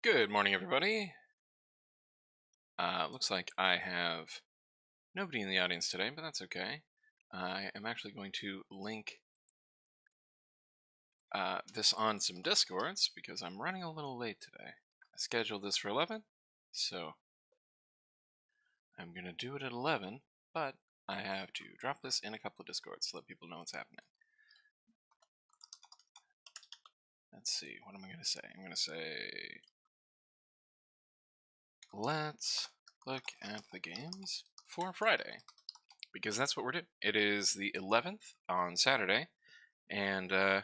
Good morning, everybody. Looks like I have nobody in the audience today, but that's okay. I am actually going to link this on some Discords because I'm running a little late today. I scheduled this for 11, so I'm going to do it at 11, but I have to drop this in a couple of Discords to let people know what's happening. Let's see, what am I going to say? I'm going to say, let's look at the games for Friday, because that's what we're doing. It is the 11th on Saturday, and we're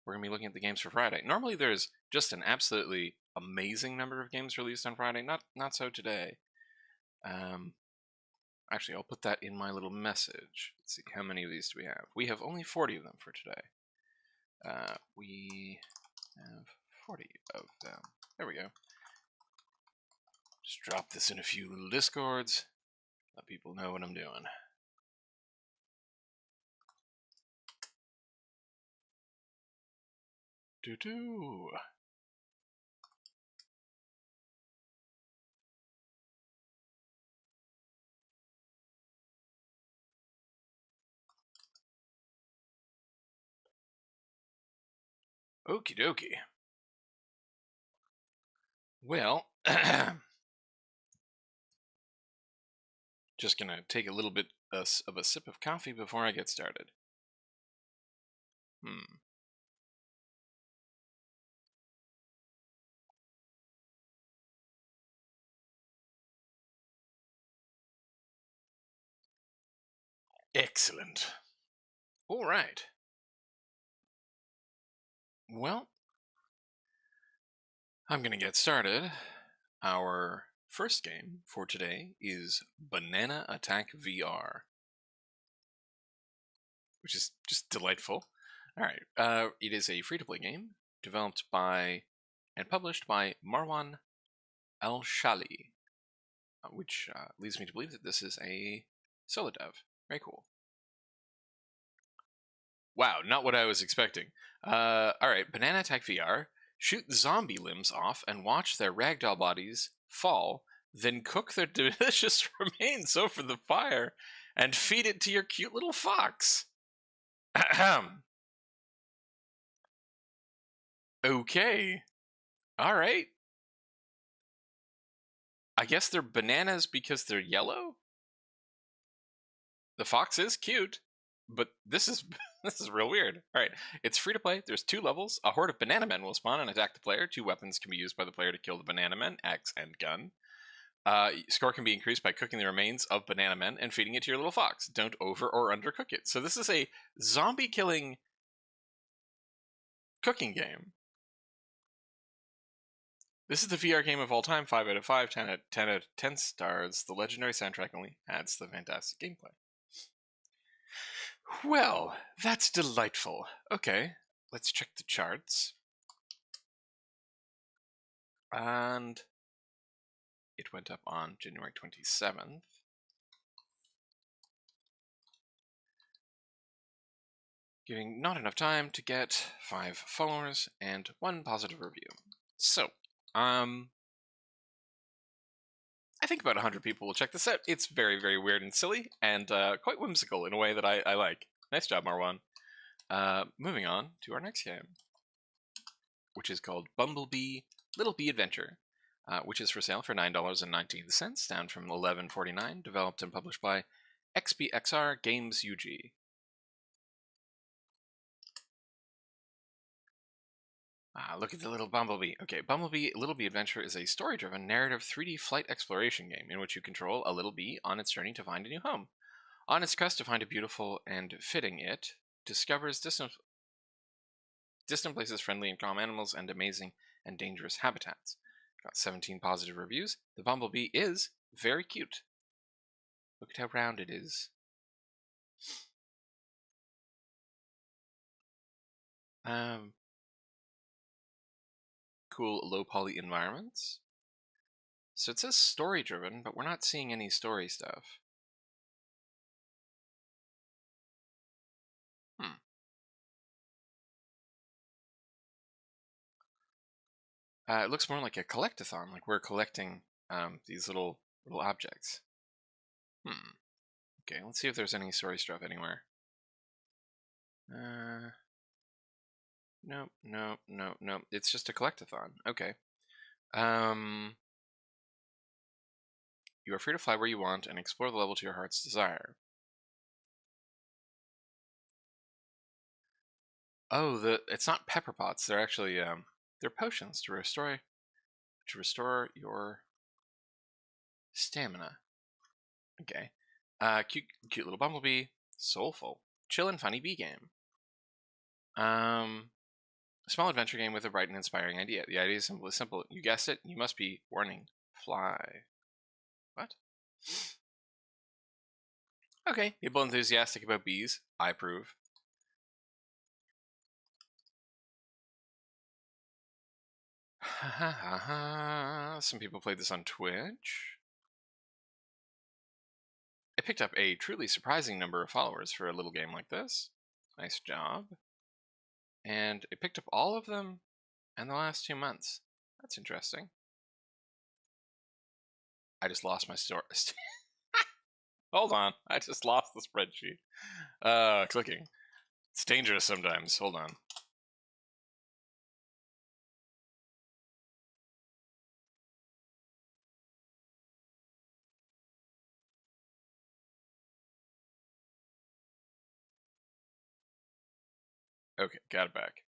going to be looking at the games for Friday. Normally there's just an absolutely amazing number of games released on Friday. Not so today. Actually, I'll put that in my little message. Let's see, how many of these do we have? We have only 40 of them for today. We have 40 of them. There we go. Just drop this in a few little Discords. Let people know what I'm doing. Doo-doo. Okie dokie. Well, just gonna take a little bit of a sip of coffee before I get started. Excellent. All right. Well, I'm gonna get started. Our first game for today is Banana Attack VR, which is just delightful. All right. It is a free-to-play game developed by and published by Marwan Al-Shali, which leads me to believe that this is a solo dev. Very cool. Wow, not what I was expecting. Alright, Banana Attack VR. Shoot zombie limbs off and watch their ragdoll bodies fall, then cook their delicious remains over the fire and feed it to your cute little fox. Ahem. Okay. Alright. I guess they're bananas because they're yellow? The fox is cute, but this is this is real weird. All right, it's free to play. There's 2 levels. A horde of banana men will spawn and attack the player. 2 weapons can be used by the player to kill the banana men: axe and gun. Score can be increased by cooking the remains of banana men and feeding it to your little fox. Don't over or undercook it. So this is a zombie killing cooking game. This is the VR game of all time. 5 out of 5, 10 out of 10 stars. The legendary soundtrack only adds the fantastic gameplay. Well, that's delightful. Okay, let's check the charts. And it went up on January 27th. Giving not enough time to get 5 followers and 1 positive review. So, I think about 100 people will check this out. It's very, very weird and silly, and quite whimsical in a way that I like. Nice job, Marwan. Moving on to our next game, which is called Bumblebee Little Bee Adventure, which is for sale for $9.19, down from $11.49, developed and published by XBXR Games UG. Look at the little Bumblebee. Okay, Bumblebee Little Bee Adventure is a story-driven narrative 3D flight exploration game in which you control a little bee on its journey to find a new home. On its quest to find a beautiful and fitting it discovers distant places, friendly and calm animals, and amazing and dangerous habitats. Got 17 positive reviews. The Bumblebee is very cute. Look at how round it is. Cool low poly environments. So it says story driven, but we're not seeing any story stuff. It looks more like a collectathon, like we're collecting these little objects. Okay, let's see if there's any story stuff anywhere. Nope, nope, nope, nope. It's just a collectathon. Okay. You are free to fly where you want and explore the level to your heart's desire. Oh, it's not pepper pots. They're actually they're potions to restore your stamina. Okay. Cute little Bumblebee, soulful, chill and funny bee game. A small adventure game with a bright and inspiring idea. The idea is simple. You guessed it. You must be warning. Fly. What? Okay. People enthusiastic about bees. I approve. Some people played this on Twitch. It picked up a truly surprising number of followers for a little game like this. Nice job. And it picked up all of them in the last 2 months. That's interesting. I just lost my story. Hold on. I just lost the spreadsheet. Clicking. It's dangerous sometimes. Hold on. Okay, got it back.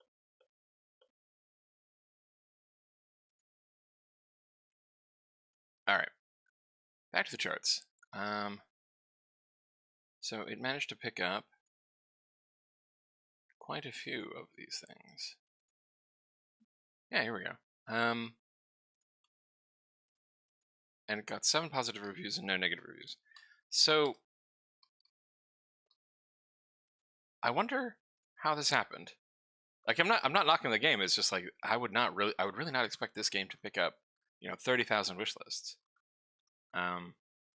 Alright. Back to the charts. So it managed to pick up quite a few of these things. Yeah, here we go. And it got 7 positive reviews and no negative reviews. So I wonder how this happened. Like I'm not knocking the game. It's just like I would really not expect this game to pick up, 30,000 wish lists.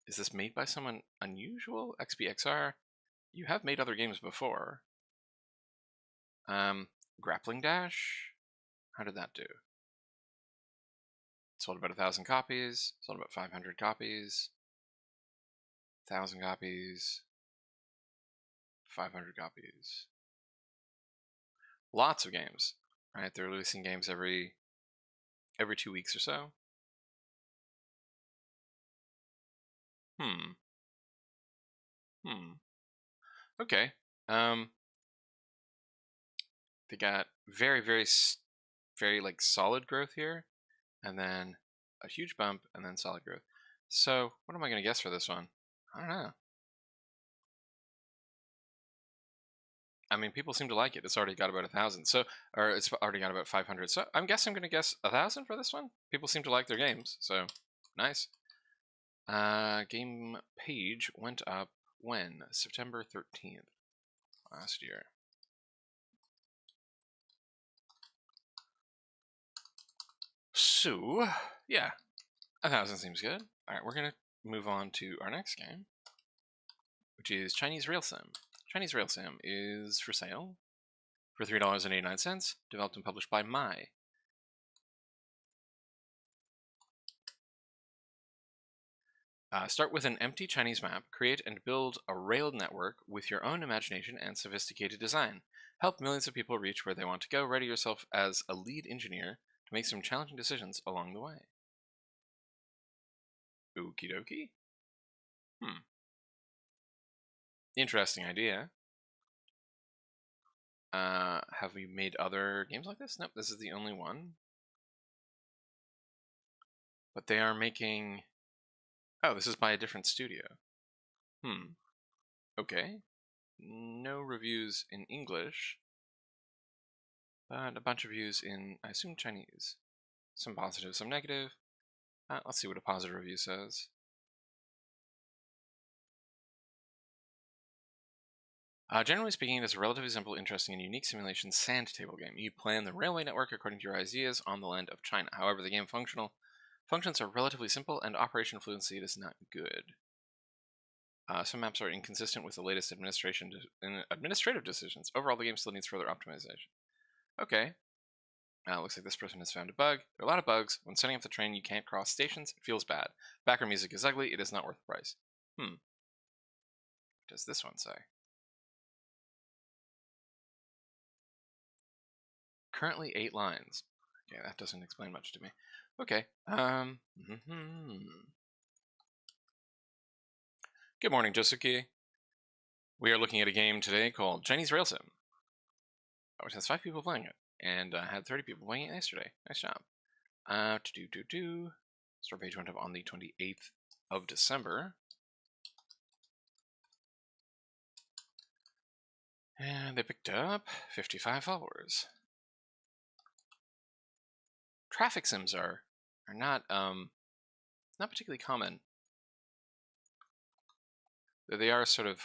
Is this made by someone unusual? XBXR, you have made other games before. Grappling Dash, how did that do? Sold about 1,000 copies. Sold about 500 copies. 1,000 copies. 500 copies. Lots of games, right? They're releasing games every 2 weeks or so. Okay. They got very like solid growth here, and then a huge bump, and then solid growth. So what am I gonna guess for this one? I don't know. I mean, people seem to like it. It's already got about 1,000, or it's already got about 500. So I'm gonna guess 1,000 for this one. People seem to like their games, so nice. Game page went up when? September 13th last year. So yeah, 1,000 seems good. All right, we're gonna move on to our next game, which is Chinese Rail Sim. Chinese Rail Sim is for sale for $3.89, developed and published by Mai. Start with an empty Chinese map, create and build a rail network with your own imagination and sophisticated design. Help millions of people reach where they want to go. Ready yourself as a lead engineer to make some challenging decisions along the way. Okie dokie. Interesting idea. Have we made other games like this? Nope, this is the only one. But they are making... Oh, this is by a different studio. Okay. No reviews in English, but a bunch of reviews in, I assume, Chinese. Some positive, some negative. Let's see what a positive review says. Generally speaking, it is a relatively simple, interesting, and unique simulation sand table game. You plan the railway network according to your ideas on the land of China. However, the game functions are relatively simple, and operational fluency is not good. Some maps are inconsistent with the latest administrative decisions. Overall, the game still needs further optimization. Okay. Looks like this person has found a bug. There are a lot of bugs. When setting up the train, you can't cross stations. It feels bad. Background music is ugly. It is not worth the price. What does this one say? Currently 8 lines. Okay, that doesn't explain much to me. Okay. Good morning, Josuke. We are looking at a game today called Chinese Rail Sim, which has 5 people playing it, and had 30 people playing it yesterday. Nice job. Store page went up on the 28th of December. And they picked up 55 followers. Traffic sims are not not particularly common. They are sort of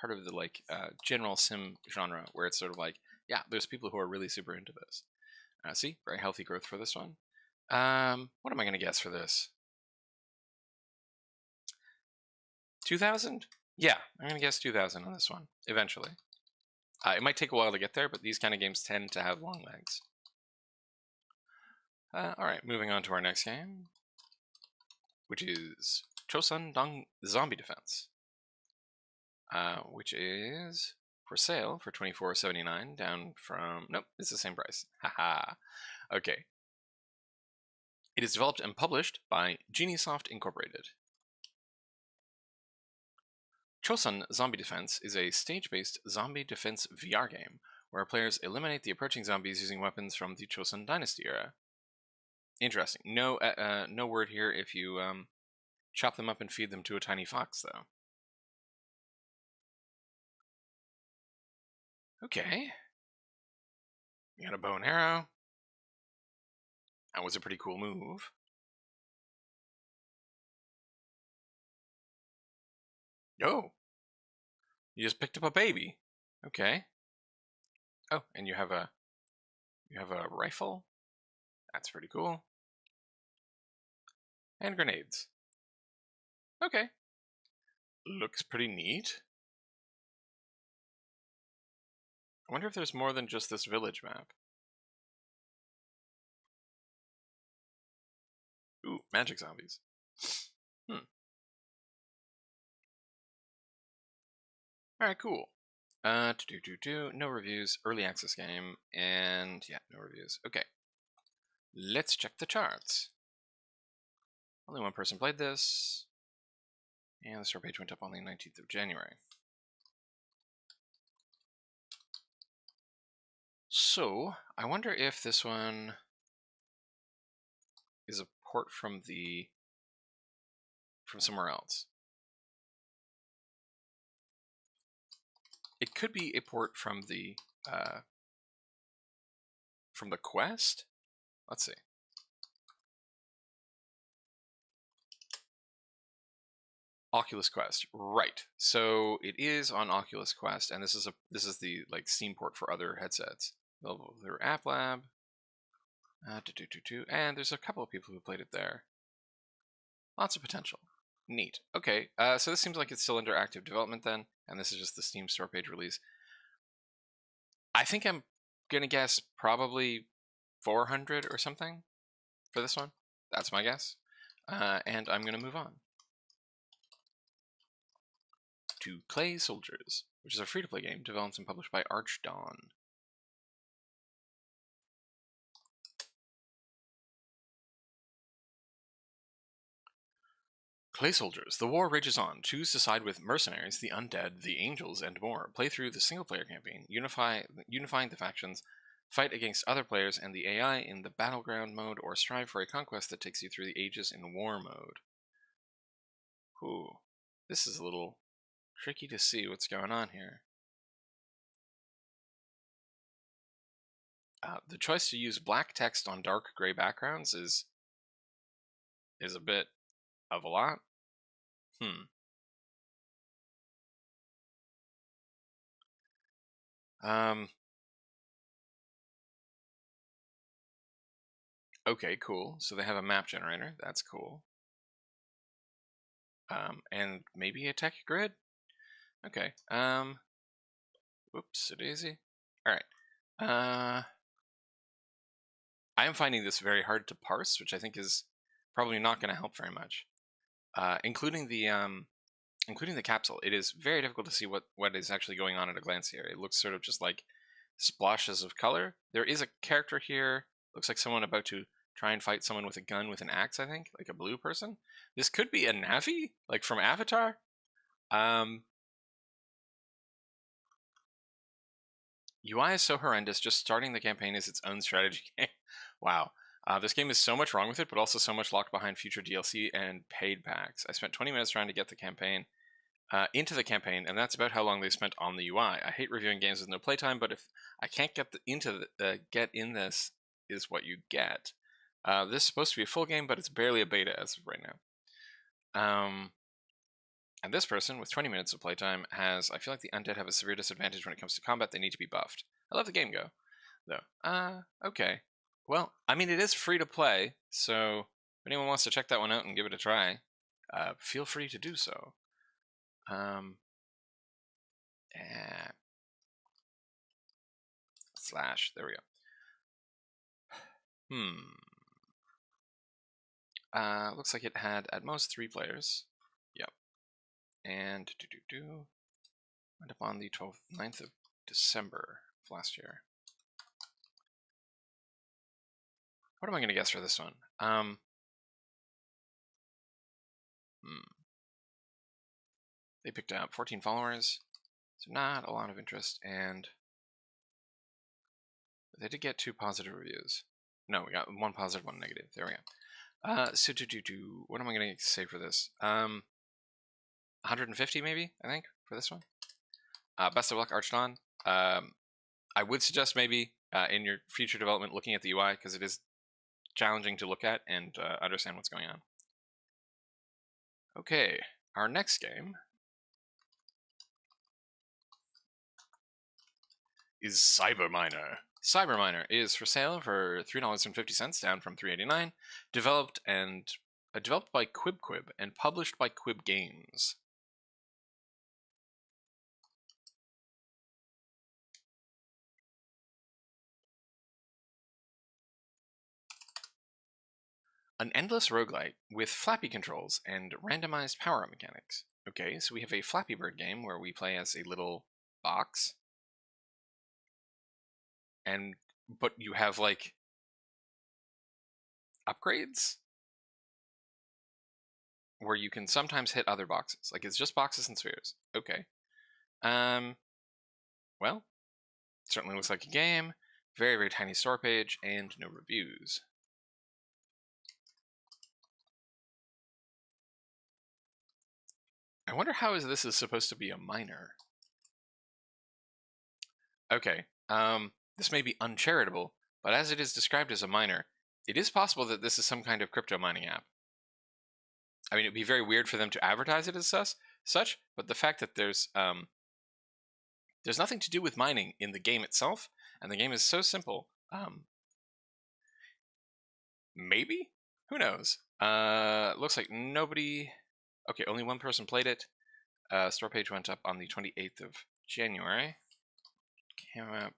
part of the general sim genre, where it's sort of like, yeah, there's people who are really super into this. See, very healthy growth for this one. What am I going to guess for this? 2,000? Yeah, I'm going to guess 2,000 on this one, eventually. It might take a while to get there, but these kind of games tend to have long legs. Alright, moving on to our next game, which is Chosun Zombie Defense, which is for sale for $24.79, down from... Nope, it's the same price. Haha. Okay. It is developed and published by Geniesoft Incorporated. Chosun Zombie Defense is a stage-based zombie defense VR game where players eliminate the approaching zombies using weapons from the Chosun Dynasty era. Interesting. No word here if you chop them up and feed them to a tiny fox, though. Okay. You got a bow and arrow. That was a pretty cool move. Oh, you just picked up a baby. Okay. Oh, and you have a rifle. That's pretty cool. And grenades. Okay. Looks pretty neat. I wonder if there's more than just this village map. Ooh, magic zombies. Alright, cool. No reviews, early access game, and yeah, no reviews. Okay. Let's check the charts. Only one person played this, and the store page went up on the 19th of January. So, I wonder if this one is a port from somewhere else. It could be a port from the Quest. Let's see. Oculus Quest, right? So it is on Oculus Quest, and this is the Steam port for other headsets. Available through App Lab. And there's a couple of people who played it there. Lots of potential. Neat. Okay, so this seems like it's still under active development then, and this is just the Steam store page release. I think I'm gonna guess probably 400 or something for this one. That's my guess. And I'm gonna move on to Clay Soldiers, which is a free-to-play game developed and published by Archdawn. Clay Soldiers. The war rages on. Choose to side with mercenaries, the undead, the angels, and more. Play through the single-player campaign, unifying the factions, fight against other players and the AI in the battleground mode, or strive for a conquest that takes you through the ages in war mode. Ooh, this is a little tricky to see what's going on here. The choice to use black text on dark gray backgrounds is a bit of a lot. Okay, cool. So they have a map generator. That's cool. And maybe a tech grid? Okay. Whoops, a daisy. Alright. I am finding this very hard to parse, which I think is probably not going to help very much. Including the capsule, it is very difficult to see what is actually going on at a glance here. It looks sort of just like splashes of color. There is a character here. Looks like someone about to try and fight someone with a gun with an axe, I think, like a blue person. This could be a Navi, like from Avatar. UI is so horrendous, just starting the campaign is its own strategy game. Wow. This game is so much wrong with it, but also so much locked behind future DLC and paid packs. I spent 20 minutes trying to get the campaign, into the campaign, and that's about how long they spent on the UI. I hate reviewing games with no playtime, but if I can't get get in this is what you get. This is supposed to be a full game, but it's barely a beta as of right now. And this person, with 20 minutes of playtime, has, I feel like the undead have a severe disadvantage when it comes to combat. They need to be buffed. I love the game though. Okay. Well, I mean, it is free to play, so if anyone wants to check that one out and give it a try, feel free to do so. Slash, there we go. Looks like it had at most 3 players. Yep. And went up on the 9th of December of last year. What am I going to guess for this one? They picked up 14 followers, so not a lot of interest, and they did get 2 positive reviews. No, we got 1 positive, 1 negative. There we go. So what am I going to say for this? 150 maybe, I think, for this one. Best of luck, Archdon. I would suggest maybe in your future development looking at the UI, because it is challenging to look at and understand what's going on. Okay, our next game is Cyberminer. Cyberminer is for sale for $3.50, down from $3.89. Developed by QuibQuib and published by Quib Games. An endless roguelite with flappy controls and randomized power mechanics. Okay, so we have a Flappy Bird game where we play as a little box. But you have, like, upgrades? Where you can sometimes hit other boxes. Like, it's just boxes and spheres. Okay. Well, certainly looks like a game. Very, very tiny store page and no reviews. I wonder how this is supposed to be a miner. Okay, this may be uncharitable, but as it is described as a miner, it is possible that this is some kind of crypto mining app. I mean, it'd be very weird for them to advertise it as such, but the fact that there's nothing to do with mining in the game itself, and the game is so simple, maybe? Who knows? Looks like nobody... Okay, only 1 person played it. Store page went up on the 28th of January. Came up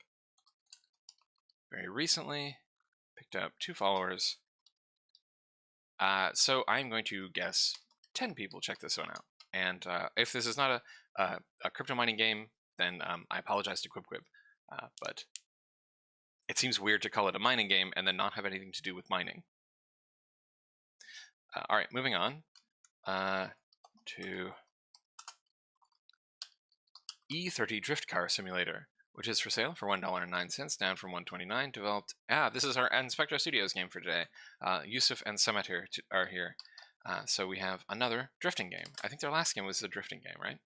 very recently. Picked up 2 followers. So I'm going to guess 10 people check this one out. And if this is not a crypto mining game, then I apologize to QuibQuib. But it seems weird to call it a mining game and then not have anything to do with mining. All right, moving on to E30 Drift Car Simulator, which is for sale for $1.09, down from $1.29. Developed. This is our Inspector Studios game for today. Yusuf and Samet are here. So we have another drifting game. I think their last game was a drifting game, right?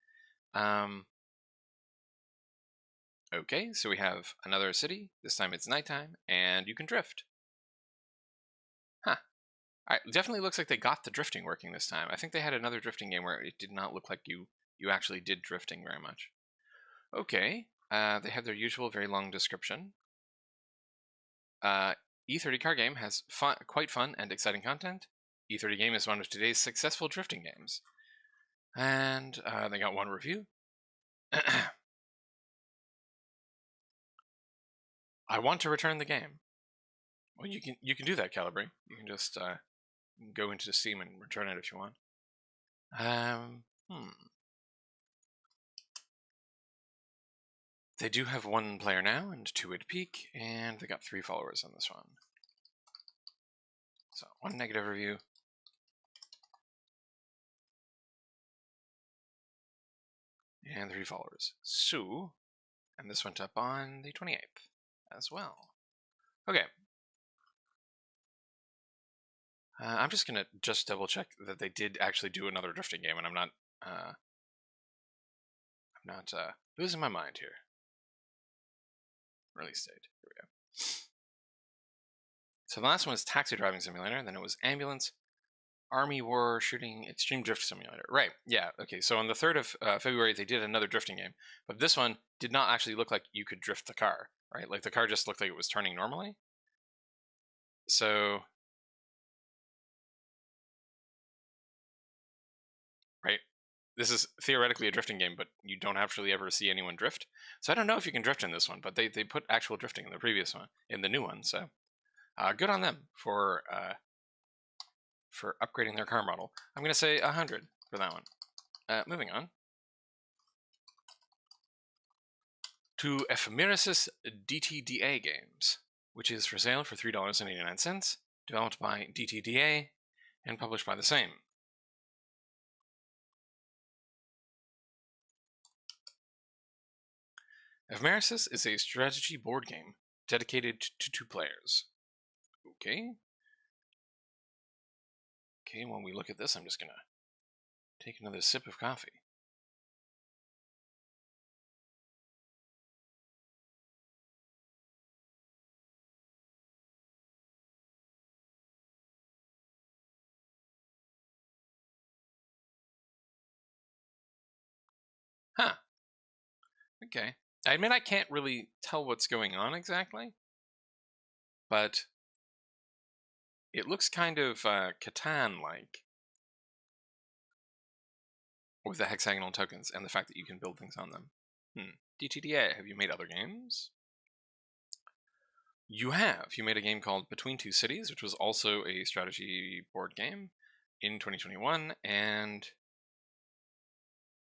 Okay, so we have another city. This time it's nighttime, and you can drift. Huh. All right, definitely looks like they got the drifting working this time. I think they had another drifting game where it did not look like you actually did drifting very much. Okay, they have their usual very long description. E30 Car Game has quite fun and exciting content. E30 Game is one of today's successful drifting games. And they got 1 review. I want to return the game. Well, you can do that, Calibri. You can just go into Steam and return it if you want. They do have 1 player now and 2 at peak, and they got 3 followers on this one. So 1 negative review. And 3 followers. So, and this went up on the 28th as well. Okay. I'm just gonna double check that they did actually do another drifting game, and I'm not losing my mind here. Release date. Here we go. So the last one was Taxi Driving Simulator, then it was Ambulance, Army War Shooting Extreme Drift Simulator. Right, yeah, okay, so on the 3rd of February, they did another drifting game, but this one did not actually look like you could drift the car, right? Like, the car just looked like it was turning normally. So, right, this is theoretically a drifting game, but you don't actually ever see anyone drift. So I don't know if you can drift in this one, but they put actual drifting in the previous one, in the new one, so good on them for upgrading their car model. I'm going to say 100 for that one. Moving on to Efemeris DTDA games, which is for sale for $3.89, developed by DTDA and published by the same. Efemeris is a strategy board game dedicated to 2 players. Okay. Okay, when we look at this, I'm just going to take another sip of coffee. Huh. Okay. I admit I can't really tell what's going on exactly, but it looks kind of Catan-like, with the hexagonal tokens and the fact that you can build things on them. DTDA, have you made other games? You have. You made a game called Between Two Cities, which was also a strategy board game in 2021, and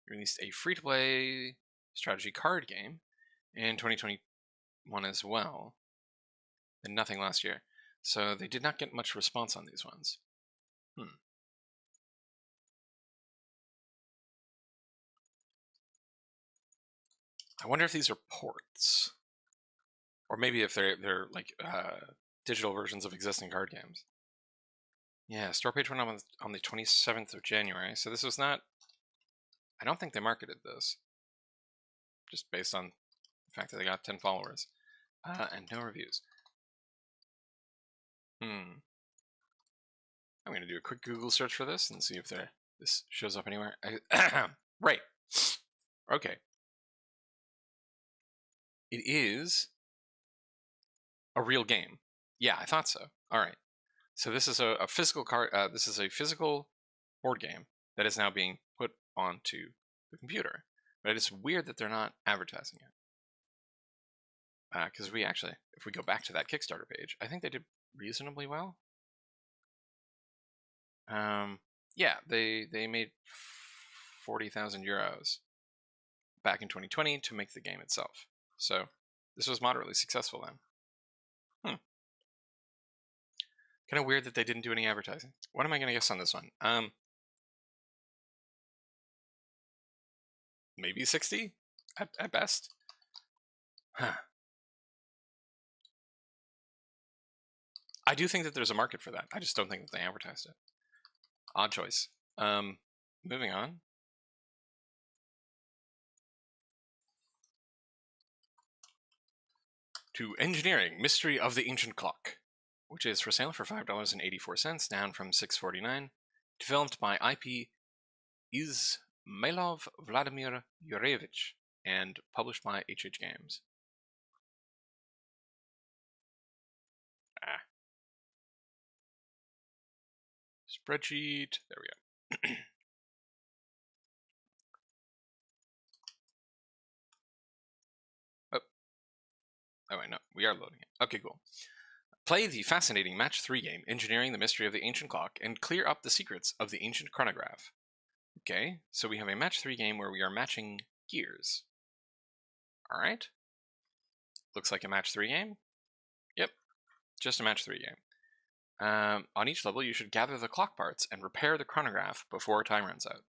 you released a free-to-play strategy card game in 2021 as well, and nothing last year. So they did not get much response on these ones. I wonder if these are ports, or maybe if they're like digital versions of existing card games. Yeah, store page went up on the 27th of January, so this was not. I don't think they marketed this, just based on the fact that they got 10 followers and no reviews. I'm going to do a quick Google search for this and see if this shows up anywhere. Right. Okay. It is a real game. Yeah, I thought so. All right. So this is a physical card. This is a physical board game that is now being put onto the computer. But it's weird that they're not advertising it. Because we actually, if we go back to that Kickstarter page, I think they did reasonably well. Yeah, they made 40,000 euros back in 2020 to make the game itself. So this was moderately successful then. Kind of weird that they didn't do any advertising. What am I going to guess on this one? Maybe 60 at best. Huh. I do think that there's a market for that. I just don't think that they advertised it. Odd choice. Moving on. To Engineering, Mystery of the Ancient Clock, which is for sale for $5.84, down from $6.49. Developed by IP Izmailov Vladimir Yurevich and published by HH Games. Spreadsheet. There we go. Oh, wait, no. We are loading it. Okay, cool. Play the fascinating Match 3 game, Engineering the Mystery of the Ancient Clock, and clear up the secrets of the Ancient Chronograph. Okay, so we have a Match 3 game where we are matching gears. Alright. Looks like a Match 3 game. Yep, just a Match 3 game. On each level, you should gather the clock parts and repair the chronograph before time runs out.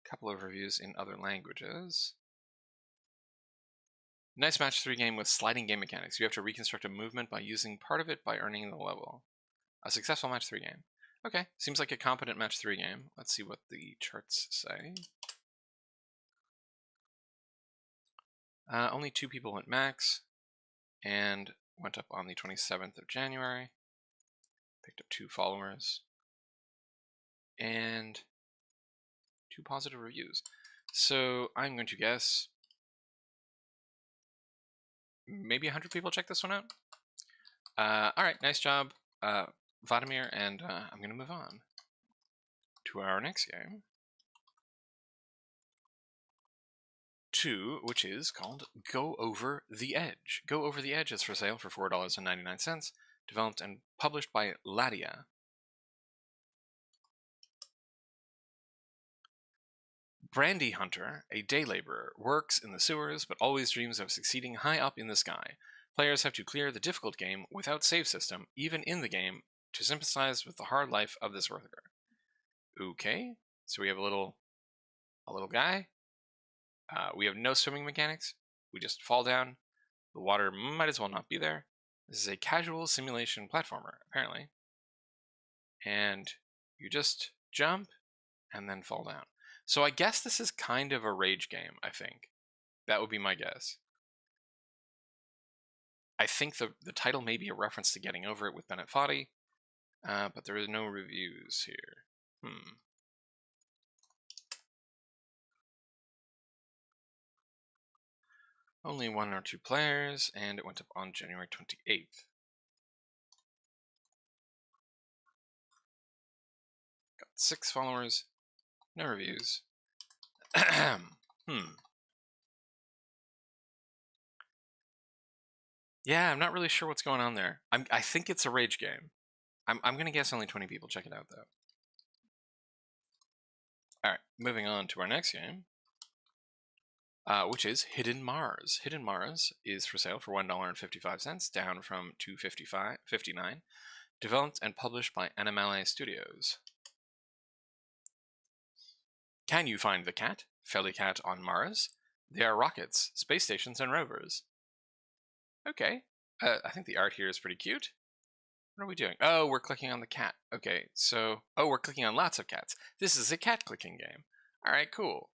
Couple of reviews in other languages. Nice Match 3 game with sliding game mechanics. You have to reconstruct a movement by using part of it by earning the level. A successful Match 3 game. Okay, seems like a competent Match 3 game. Let's see what the charts say. Only 2 people went max, and went up on the 27th of January. Picked up 2 followers, and 2 positive reviews. So I'm going to guess maybe 100 people check this one out. Alright, nice job, Vladimir, and I'm going to move on to our next game. Which is called Go Over the Edge. Go Over the Edge is for sale for $4.99, developed and published by Ladia. Brandy Hunter, a day laborer, works in the sewers but always dreams of succeeding high up in the sky. Players have to clear the difficult game without save system, even in the game, to sympathize with the hard life of this worker. Okay, so we have a little guy. We have no swimming mechanics. We just fall down. The water might as well not be there. This is a casual simulation platformer, apparently. And you just jump and then fall down. So I guess this is kind of a rage game, I think. That would be my guess. I think the title may be a reference to Getting Over It with Bennett Foddy, but there is no reviews here. Only 1 or 2 players, and it went up on January 28th. Got 6 followers, no reviews. Yeah, I'm not really sure what's going on there. I think it's a rage game. I'm gonna guess only 20 people check it out though. Alright, moving on to our next game. Which is Hidden Mars. Hidden Mars is for sale for $1.55, down from $2.59. Developed and published by Animale Studios. Can you find the cat, Felicat, on Mars? They are rockets, space stations, and rovers. Okay, I think the art here is pretty cute. What are we doing? Oh, we're clicking on the cat. Okay, so... Oh, we're clicking on lots of cats. This is a cat clicking game. Alright, cool.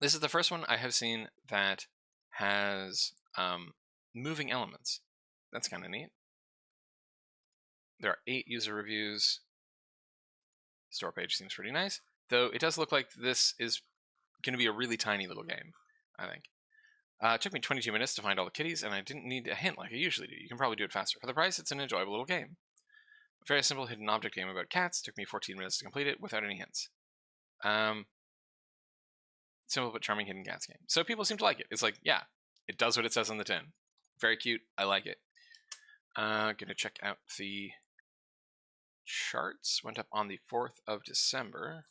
This is the first one I have seen that has moving elements. That's kind of neat. There are 8 user reviews. Store page seems pretty nice, though it does look like this is going to be a really tiny little game, I think. It took me 22 minutes to find all the kitties, and I didn't need a hint like I usually do. You can probably do it faster. For the price, it's an enjoyable little game. A very simple hidden object game about cats. Took me 14 minutes to complete it without any hints. Simple but charming hidden cats game. So people seem to like it. It's like, yeah, it does what it says on the tin. Very cute. I like it. Gonna check out the charts. Went up on the 4th of December.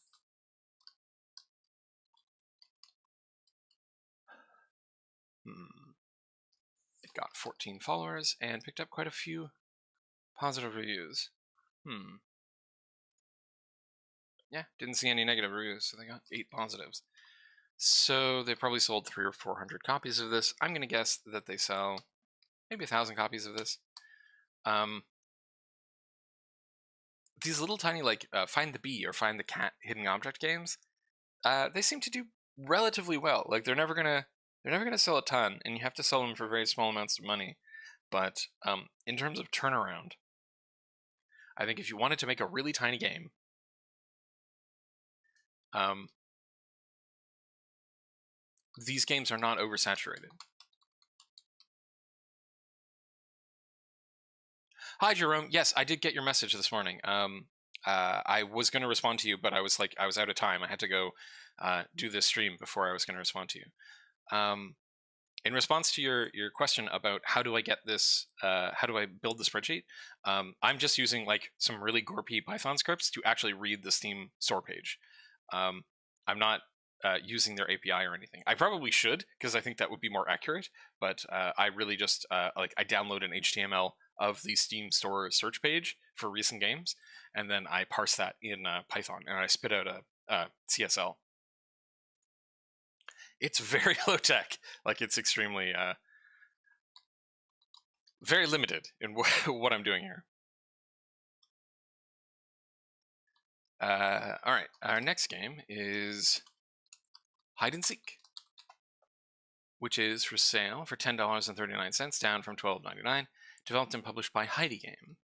It got 14 followers and picked up quite a few positive reviews. Yeah, didn't see any negative reviews, so they got 8 positives. So they probably sold 300 or 400 copies of this. I'm going to guess that they sell maybe 1,000 copies of this. These little tiny, like, Find the Bee or Find the Cat hidden object games, they seem to do relatively well. Like, they're never gonna sell a ton, and you have to sell them for very small amounts of money. But in terms of turnaround, I think if you wanted to make a really tiny game, these games are not oversaturated. Hi, Jerome. Yes, I did get your message this morning. I was going to respond to you, but I was out of time. I had to go do this stream before I was going to respond to you. in response to your question about how do I get this, how do I build the spreadsheet, I'm just using like some really gorpy Python scripts to actually read the Steam store page. I'm not using their API or anything. I probably should, because I think that would be more accurate, but I really just like I download an HTML of the Steam store search page for recent games, and then I parse that in Python, and I spit out a CSL. It's very low tech. Like, it's extremely very limited in what I'm doing here. All right, our next game is Hide and Seek, which is for sale for $10.39, down from $12.99. Developed and published by Heidi Game.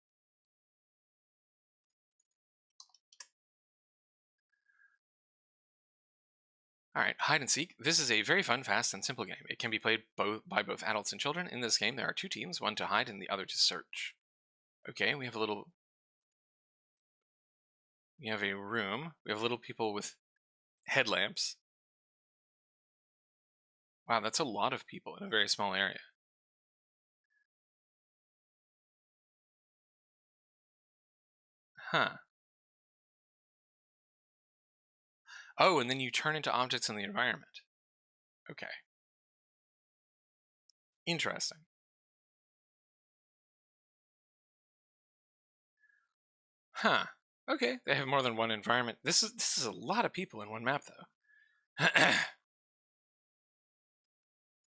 All right, Hide and Seek. This is a very fun, fast, and simple game. It can be played by both adults and children. In this game, there are two teams, one to hide and the other to search. Okay, we have a little... We have a room. We have little people with headlamps. Wow, that's a lot of people in a very small area. Huh. Oh, and then you turn into objects in the environment. Okay. Interesting. Huh. Okay, they have more than one environment. This is a lot of people in one map, though.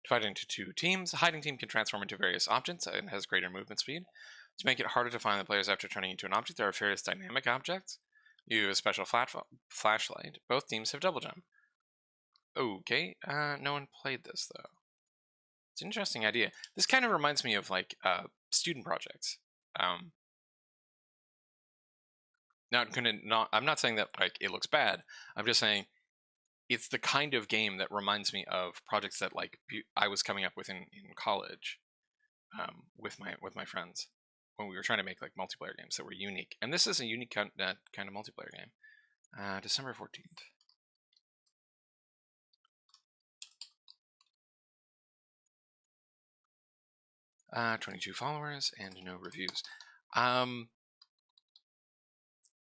Divided into two teams, the hiding team can transform into various objects and has greater movement speed. To make it harder to find the players after turning into an object, there are various dynamic objects. You have a special flashlight. Both teams have double jump. Okay, no one played this, though. It's an interesting idea. This kind of reminds me of, like, student projects. I'm not saying that, like, it looks bad. I'm just saying it's the kind of game that reminds me of projects that, like, I was coming up with in college with my friends when we were trying to make, like, multiplayer games that were unique. And this is a unique kind of multiplayer game. December 14th. Uh, 22 followers and no reviews.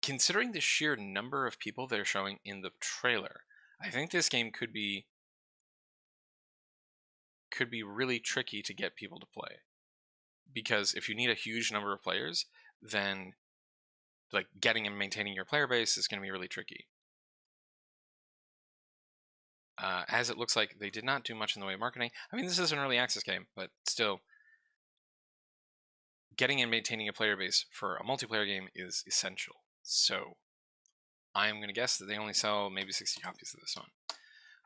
Considering the sheer number of people they're showing in the trailer, I think this game could be really tricky to get people to play. Because if you need a huge number of players, then, like, getting and maintaining your player base is going to be really tricky. As it looks like they did not do much in the way of marketing. I mean, this is an early access game, but still, getting and maintaining a player base for a multiplayer game is essential. So I'm going to guess that they only sell maybe 60 copies of this one.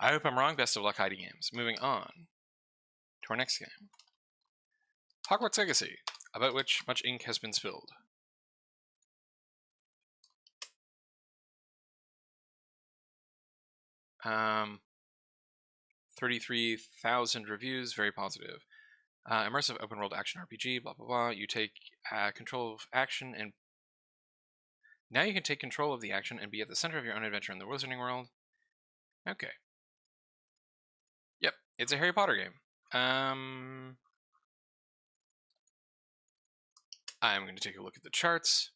I hope I'm wrong. Best of luck, Heidi Games. Moving on to our next game. Hogwarts Legacy, about which much ink has been spilled. Um, 33,000 reviews, very positive. Immersive open world action RPG, blah blah blah. You take control of action, and now you can take control of the action and be at the center of your own adventure in the Wizarding World. Okay. Yep, it's a Harry Potter game. I'm going to take a look at the charts.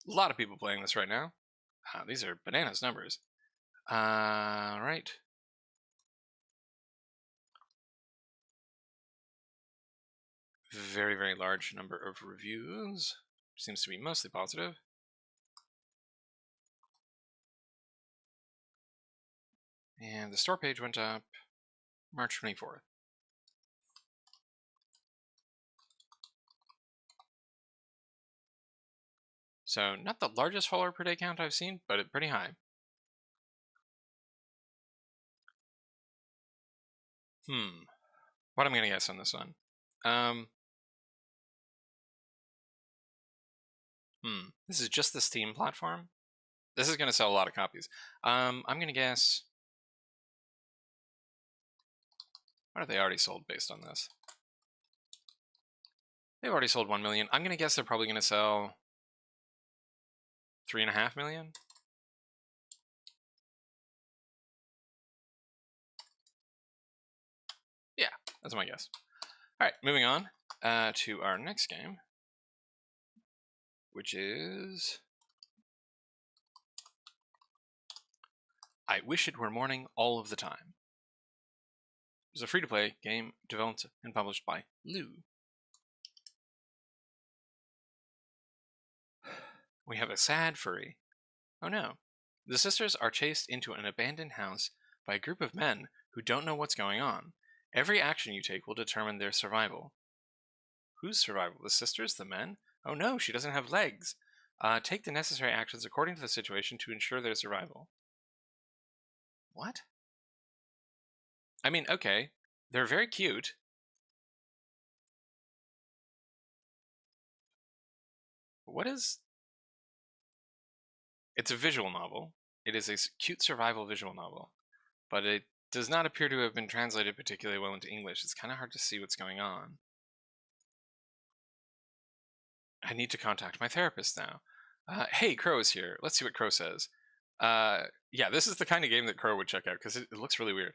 A lot of people playing this right now. These are bananas numbers. Right. Very, very large number of reviews. Seems to be mostly positive. And the store page went up March 24th. So not the largest follower per day count I've seen, but it's pretty high. What am I going to guess on this one? This is just the Steam platform. This is going to sell a lot of copies. I'm going to guess... What have they already sold based on this? They've already sold 1 million. I'm going to guess they're probably going to sell 3.5 million. Yeah, That's my guess. All right, moving on to our next game, which is I Wish It Were Morning All of the Time. It's a free-to-play game developed and published by Lou. We have a sad furry. Oh no. The sisters are chased into an abandoned house by a group of men who don't know what's going on. Every action you take will determine their survival. Whose survival? The sisters? The men? Oh no, she doesn't have legs. Take the necessary actions according to the situation to ensure their survival. What? I mean, okay. They're very cute. What is... It's a visual novel. It is a cute survival visual novel. But it does not appear to have been translated particularly well into English. It's kind of hard to see what's going on. I need to contact my therapist now. Hey, Crow is here. Let's see what Crow says. Yeah, this is the kind of game that Crow would check out because it looks really weird.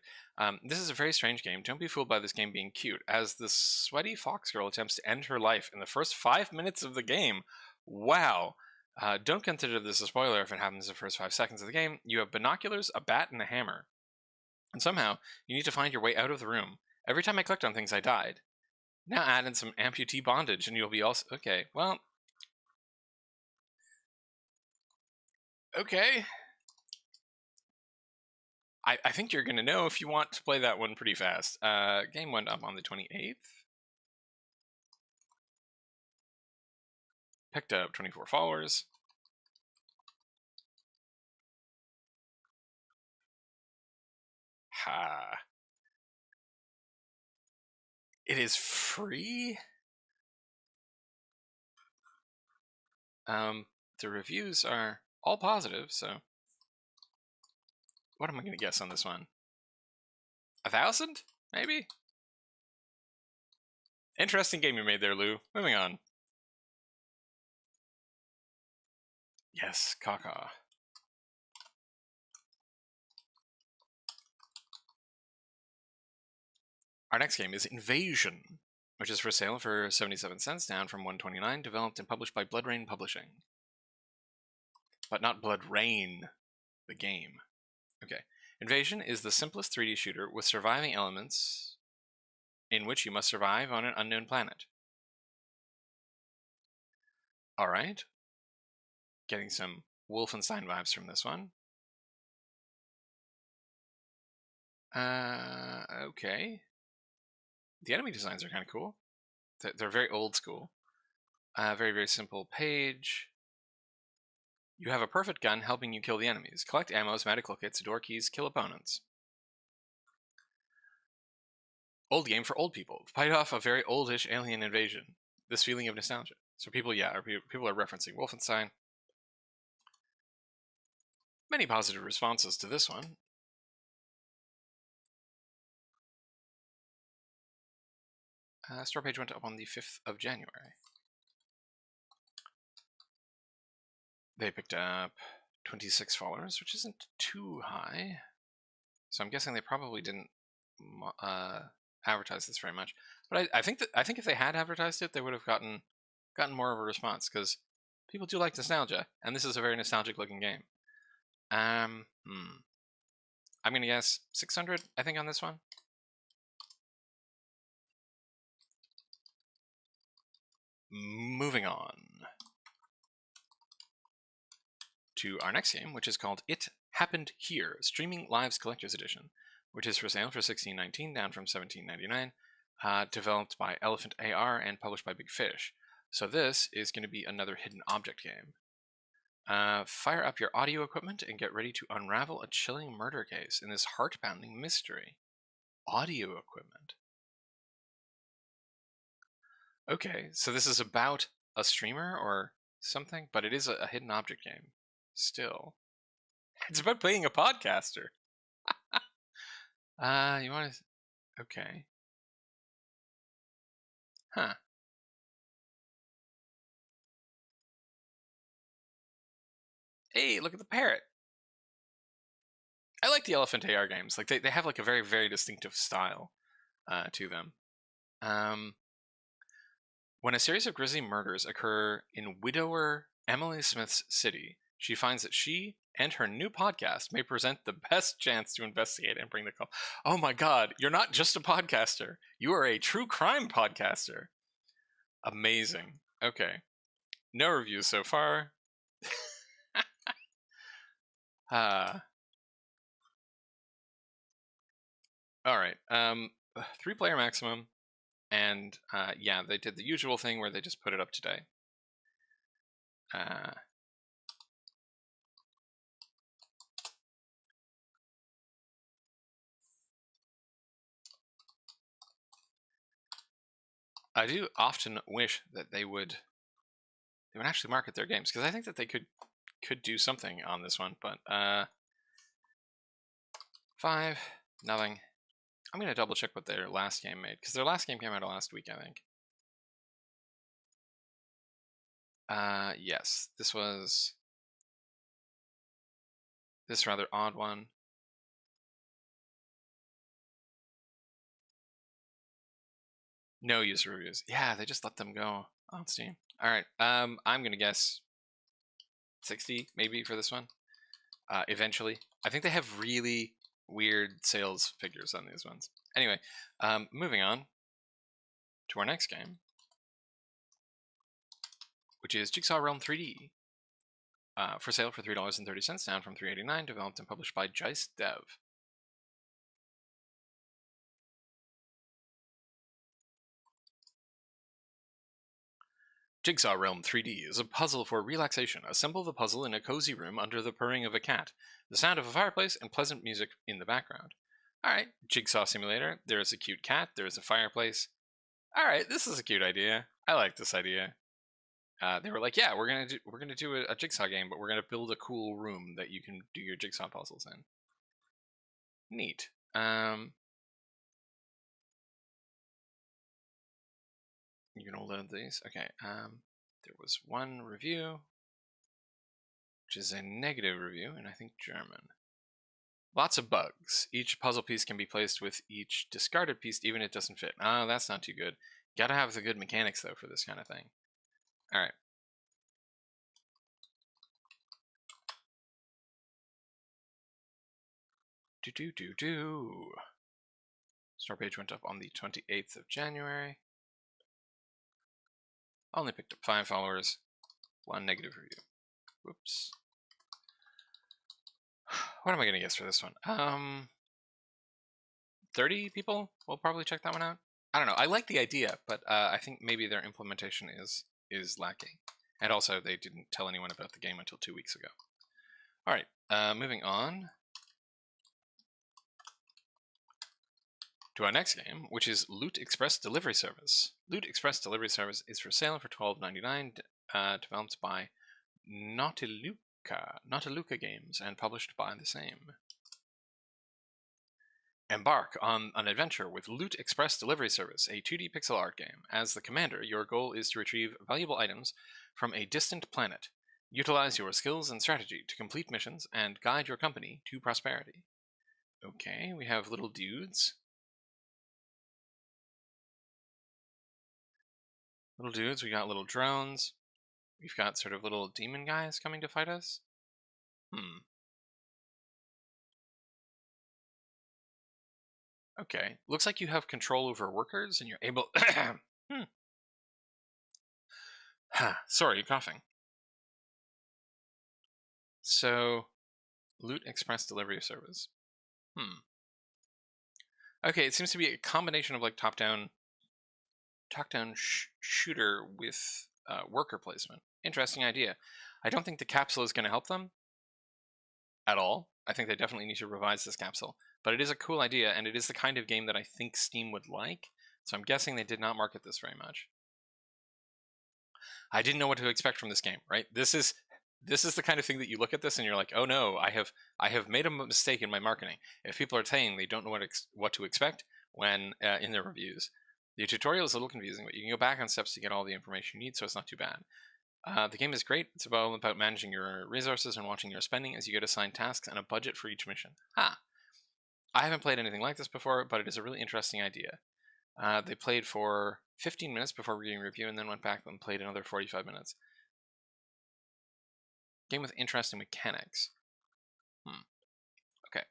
This is a very strange game. Don't be fooled by this game being cute. As the sweaty fox girl attempts to end her life in the first 5 minutes of the game. Wow. Don't consider this a spoiler if it happens in the first 5 seconds of the game. You have binoculars, a bat, and a hammer. And somehow, you need to find your way out of the room. Every time I clicked on things, I died. Now add in some amputee bondage and you'll be also... Okay, well... Okay. I think you're going to know if you want to play that one pretty fast. Game went up on the 28th. Picked up 24 followers. Ha. It is free? The reviews are all positive, so... What am I going to guess on this one? 1,000? Maybe? Interesting game you made there, Lou. Moving on. Yes, caca. Our next game is Invasion, which is for sale for 77 cents, down from 129, developed and published by Blood Rain Publishing. But not Blood Rain, the game. Okay. Invasion is the simplest 3D shooter with surviving elements in which you must survive on an unknown planet. Alright. Getting some Wolfenstein vibes from this one. Okay. The enemy designs are kind of cool. They're very old school. Very, very simple page. You have a perfect gun helping you kill the enemies. Collect ammo, medical kits, door keys, kill opponents. Old game for old people. Fight off a very oldish alien invasion. This feeling of nostalgia. So people, yeah, people are referencing Wolfenstein. Many positive responses to this one. Store page went up on the 5th of January. They picked up 26 followers, which isn't too high. So I'm guessing they probably didn't advertise this very much. But I think if they had advertised it, they would have gotten more of a response because people do like nostalgia, and this is a very nostalgic looking game. I'm gonna guess 600. I think on this one. Moving on to our next game, which is called It Happened Here, Streaming Lives Collector's Edition, which is for sale for $16.19, down from $17.99, developed by Elephant AR and published by Big Fish. So this is going to be another hidden object game. Fire up your audio equipment and get ready to unravel a chilling murder case in this heart-pounding mystery. Audio equipment. Okay, so this is about a streamer or something, but it is a hidden object game. Still. It's about playing a podcaster. You want to... Okay. Huh. Hey, look at the parrot. I like the Elephant AR games. Like, they have like a very, very distinctive style. to them. When a series of grisly murders occur in widower Emily Smith's city, she finds that she and her new podcast may present the best chance to investigate and bring the call. Oh my god, you're not just a podcaster. You are a true crime podcaster. Amazing. Okay. No reviews so far. Alright. 3-player maximum. And yeah, they did the usual thing where they just put it up today. I do often wish that they would actually market their games, because I think that they could do something on this one, but 5, nothing. I'm gonna double check what their last game made, because their last game came out last week, I think. Yes, this was this rather odd one. No user reviews. Yeah, they just let them go on Steam. All right, I'm gonna guess 60 maybe for this one. Eventually, I think they have really weird sales figures on these ones. Anyway, moving on to our next game, which is Jigsaw Realm 3D. For sale for $3.30, down from $3.89, developed and published by Jice Dev. Jigsaw Realm 3D is a puzzle for relaxation. Assemble the puzzle in a cozy room under the purring of a cat, the sound of a fireplace, and pleasant music in the background. Alright, Jigsaw Simulator. There is a cute cat, there is a fireplace. Alright, this is a cute idea. I like this idea. They were like, yeah, we're gonna do a Jigsaw game, but we're gonna build a cool room that you can do your Jigsaw puzzles in. Neat. You can load these. Okay. There was one review, which is a negative review, and I think German. Lots of bugs. Each puzzle piece can be placed with each discarded piece, even if it doesn't fit. Oh, that's not too good. Gotta have the good mechanics, though, for this kind of thing. Alright. Store page went up on the 28th of January. Only picked up 5 followers, 1 negative review. Whoops. What am I gonna guess for this one? 30 people will probably check that one out. I don't know. I like the idea, but I think maybe their implementation is lacking. And also, they didn't tell anyone about the game until 2 weeks ago. All right, moving on to our next game, which is Loot Express Delivery Service. Loot Express Delivery Service is for sale for $12.99, developed by Nautiluca Games and published by the same. Embark on an adventure with Loot Express Delivery Service, a 2D pixel art game. As the commander, your goal is to retrieve valuable items from a distant planet. Utilize your skills and strategy to complete missions and guide your company to prosperity. Okay, we have little dudes. Little dudes, we got little drones. We've got sort of little demon guys coming to fight us. Okay, looks like you have control over workers and you're able... Sorry, coughing. So, Loot Express Delivery Service. Okay, it seems to be a combination of like top-down shooter with worker placement. Interesting idea. I don't think the capsule is going to help them at all. I think they definitely need to revise this capsule. But it is a cool idea, and it is the kind of game that I think Steam would like. So I'm guessing they did not market this very much. I didn't know what to expect from this game, right? This is the kind of thing that you look at this and you're like, oh no, I have made a mistake in my marketing. If people are saying they don't know what to expect when in their reviews, the tutorial is a little confusing, but you can go back on steps to get all the information you need, so it's not too bad. The game is great. It's about managing your resources and watching your spending as you get assigned tasks and a budget for each mission. I haven't played anything like this before, but it is a really interesting idea. They played for 15 minutes before reading review and then went back and played another 45 minutes. Game with interesting mechanics. Okay.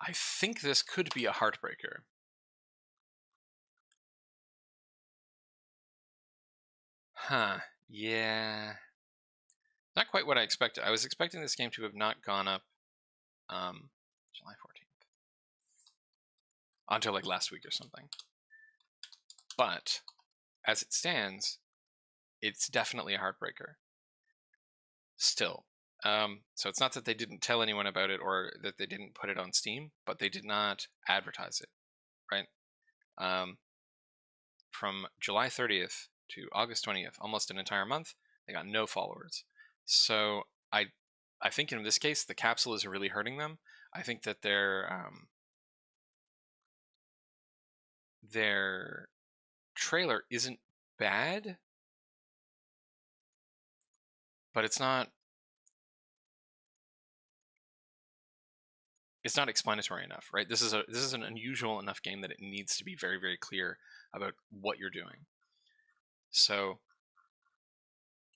I think this could be a heartbreaker. Huh. Yeah. Not quite what I expected. I was expecting this game to have not gone up July 14th. Until like last week or something. But as it stands, it's definitely a heartbreaker. Still. So it's not that they didn't tell anyone about it or that they didn't put it on Steam, but they did not advertise it, right? From July 30th to August 20th, almost an entire month, they got no followers. So I think in this case, the capsule is really hurting them. I think that their trailer isn't bad, but it's not explanatory enough, right? This is an unusual enough game that it needs to be very, very clear about what you're doing. So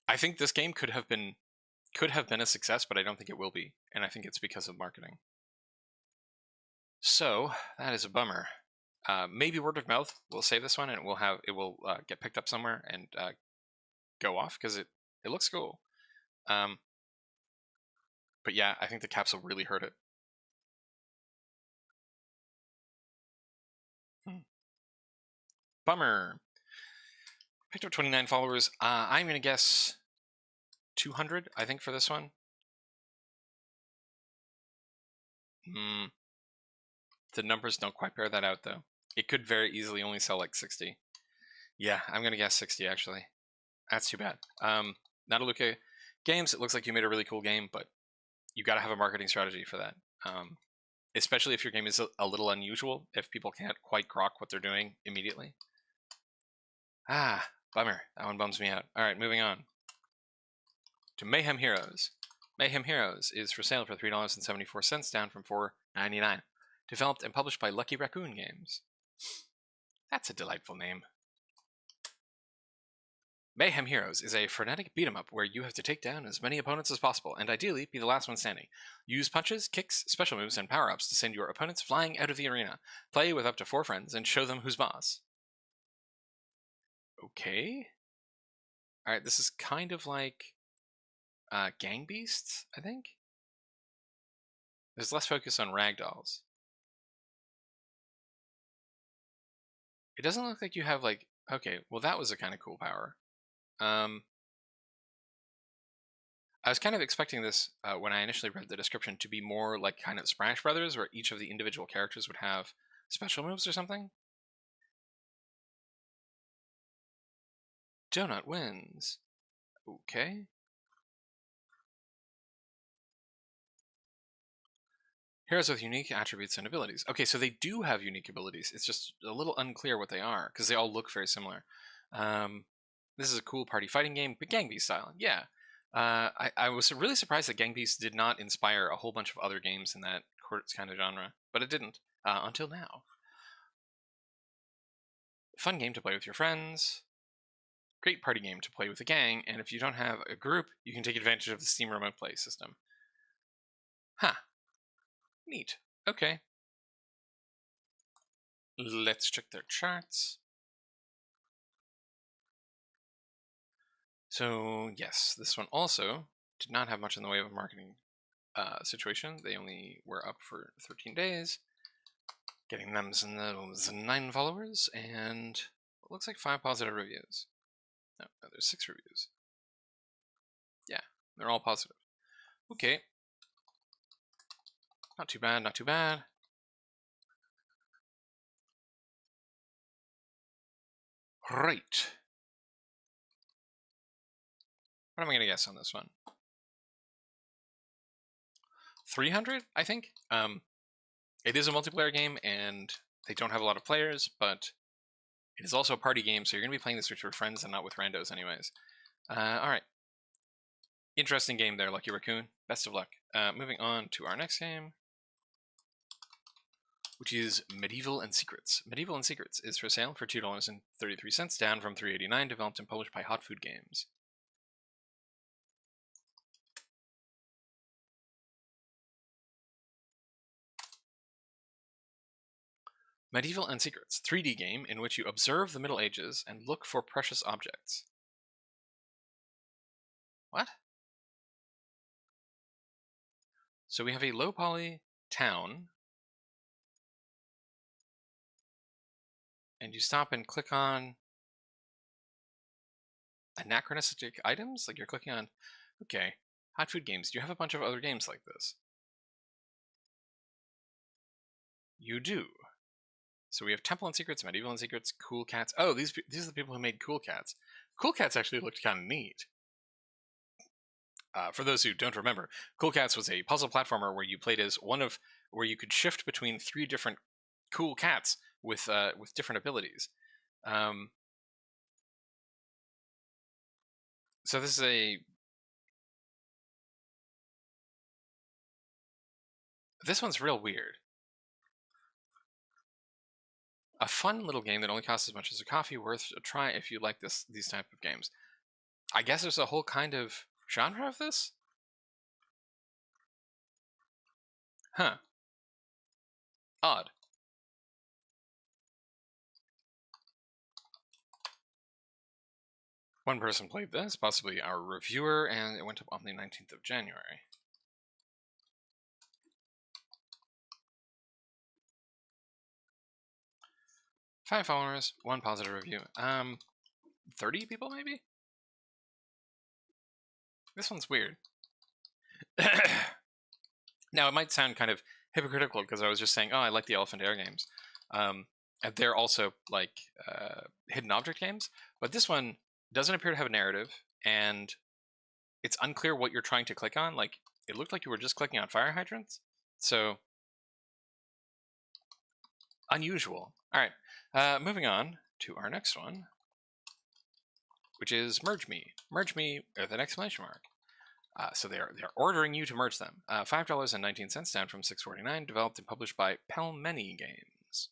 I think this game could have been a success, but I don't think it will be, and I think it's because of marketing. So that is a bummer. Maybe word of mouth will save this one, and it will get picked up somewhere and go off because it looks cool. But yeah, I think the capsule really hurt it. Bummer. Picked up 29 followers. I'm gonna guess 200. I think for this one. The numbers don't quite bear that out though. It could very easily only sell like 60. Yeah, I'm gonna guess 60 actually. That's too bad. Nataluka Games, it looks like you made a really cool game, but you got to have a marketing strategy for that. Especially if your game is a little unusual, if people can't quite grok what they're doing immediately. Bummer. That one bums me out. All right, moving on to Mayhem Heroes. Mayhem Heroes is for sale for $3.74, down from $4.99. Developed and published by Lucky Raccoon Games. That's a delightful name. Mayhem Heroes is a frenetic beat-em-up where you have to take down as many opponents as possible, and ideally be the last one standing. Use punches, kicks, special moves, and power-ups to send your opponents flying out of the arena. Play with up to 4 friends and show them who's boss. Okay. Alright, this is kind of like Gang Beasts, I think? There's less focus on ragdolls. It doesn't look like you have like... Okay, well that was a kind of cool power. I was kind of expecting this, when I initially read the description, to be more like kind of Smash Brothers, where each of the individual characters would have special moves or something. Donut wins. Okay. Heroes with unique attributes and abilities. Okay, so they do have unique abilities. It's just a little unclear what they are, because they all look very similar. This is a cool party fighting game, but Gang Beast style. Yeah. I was really surprised that Gang Beast did not inspire a whole bunch of other games in that kind of genre, but it didn't, until now. Fun game to play with your friends. Great party game to play with a gang, and if you don't have a group, you can take advantage of the Steam Remote Play system. Huh. Neat. Okay. Let's check their charts. So, yes, this one also did not have much in the way of a marketing situation. They only were up for 13 days, getting them some 9 followers, and it looks like 5 positive reviews. No, there's 6 reviews. Yeah, they're all positive. Okay. Not too bad, not too bad. Right. What am I going to guess on this one? 300, I think. It is a multiplayer game, and they don't have a lot of players, but it is also a party game, so you're going to be playing this with your friends and not with randos anyways. Alright. Interesting game there, Lucky Raccoon. Best of luck. Moving on to our next game. which is Medieval and Secrets. Medieval and Secrets is for sale for $2.33, down from $3.89, developed and published by Hot Food Games. Medieval and Secrets, 3D game in which you observe the Middle Ages and look for precious objects. What? So we have a low poly town, and you stop and click on anachronistic items? Like you're clicking on, okay, Hot Food Games. Do you have a bunch of other games like this? You do. So we have Temple and Secrets, Medieval and Secrets, Cool Cats. Oh, these are the people who made Cool Cats. Cool Cats actually looked kind of neat. For those who don't remember, Cool Cats was a puzzle platformer where you played as where you could shift between 3 different cool cats with different abilities. So this is this one's real weird. A fun little game that only costs as much as a coffee, worth a try if you like these type of games. I guess there's a whole kind of genre of this? Huh. Odd. One person played this, possibly our reviewer, and it went up on the 19th of January. Five followers, 1 positive review. 30 people maybe? This one's weird. Now, it might sound kind of hypocritical because I was just saying, oh, I like the Elephant Air games. And they're also like hidden object games. But this one doesn't appear to have a narrative, and it's unclear what you're trying to click on. Like, it looked like you were just clicking on fire hydrants. So, unusual. All right, moving on to our next one, which is Merge Me. Merge Me with an exclamation mark. So they're ordering you to merge them. $5.19, down from $6.49, developed and published by Pelmeni Games.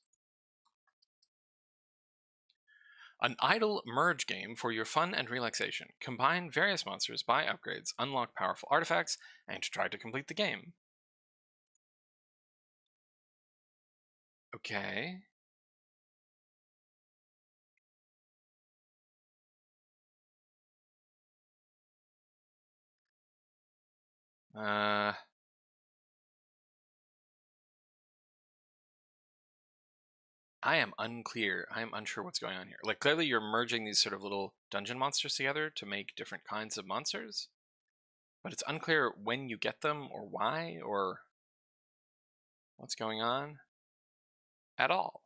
An idle merge game for your fun and relaxation. Combine various monsters, buy upgrades, unlock powerful artifacts, and try to complete the game. Okay. I am unclear. I am unsure what's going on here. Like, clearly you're merging these sort of little dungeon monsters together to make different kinds of monsters, but it's unclear when you get them or why or what's going on at all.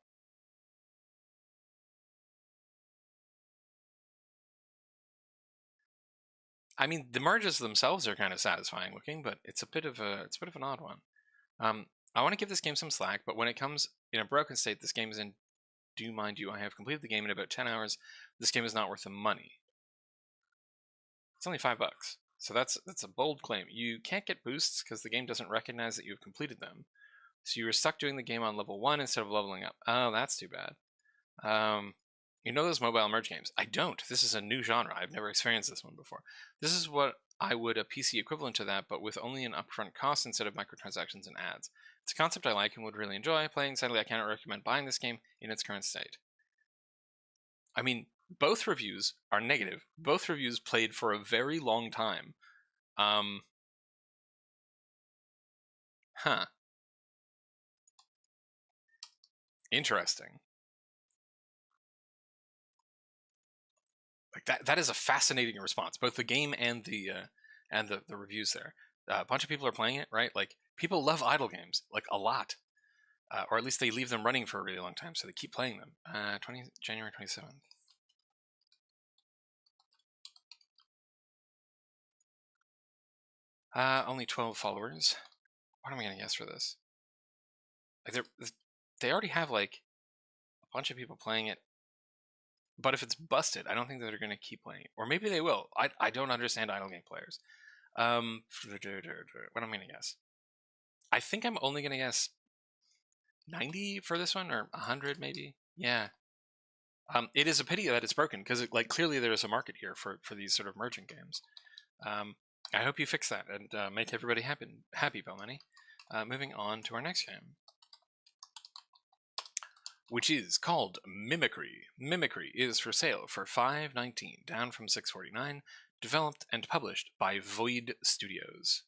I mean, the merges themselves are kind of satisfying looking, but it's a bit of an odd one. I want to give this game some slack, but when it comes in a broken state, this game is in. Do mind you, I have completed the game in about 10 hours. This game is not worth the money. It's only $5, so that's a bold claim. You can't get boosts because the game doesn't recognize that you've completed them. So you were stuck doing the game on level 1 instead of leveling up. Oh, that's too bad. You know those mobile merge games? I don't. This is a new genre. I've never experienced this one before. This is what I would a PC equivalent to that, but with only an upfront cost instead of microtransactions and ads. It's a concept I like and would really enjoy playing. Sadly, I cannot recommend buying this game in its current state. I mean, both reviews are negative. Both reviews played for a very long time. Huh. Interesting. Like that is a fascinating response, both the game and the reviews there. A bunch of people are playing it, right? Like, people love idle games, like, a lot. Or at least they leave them running for a really long time, so they keep playing them. January 27th. Only 12 followers. What am I going to guess for this? Like, they already have, like, a bunch of people playing it. But if it's busted, I don't think that they're going to keep playing it. Or maybe they will. I don't understand idle game players. What am I going to guess? I think I'm only going to guess 90 for this one, or 100 maybe. Yeah. It is a pity that it's broken, because like clearly there is a market here for these sort of merchant games. I hope you fix that and make everybody happy, Belmoney. Moving on to our next game, which is called Mimicry. Mimicry is for sale for $5.19, down from $6.49, developed and published by Void Studios.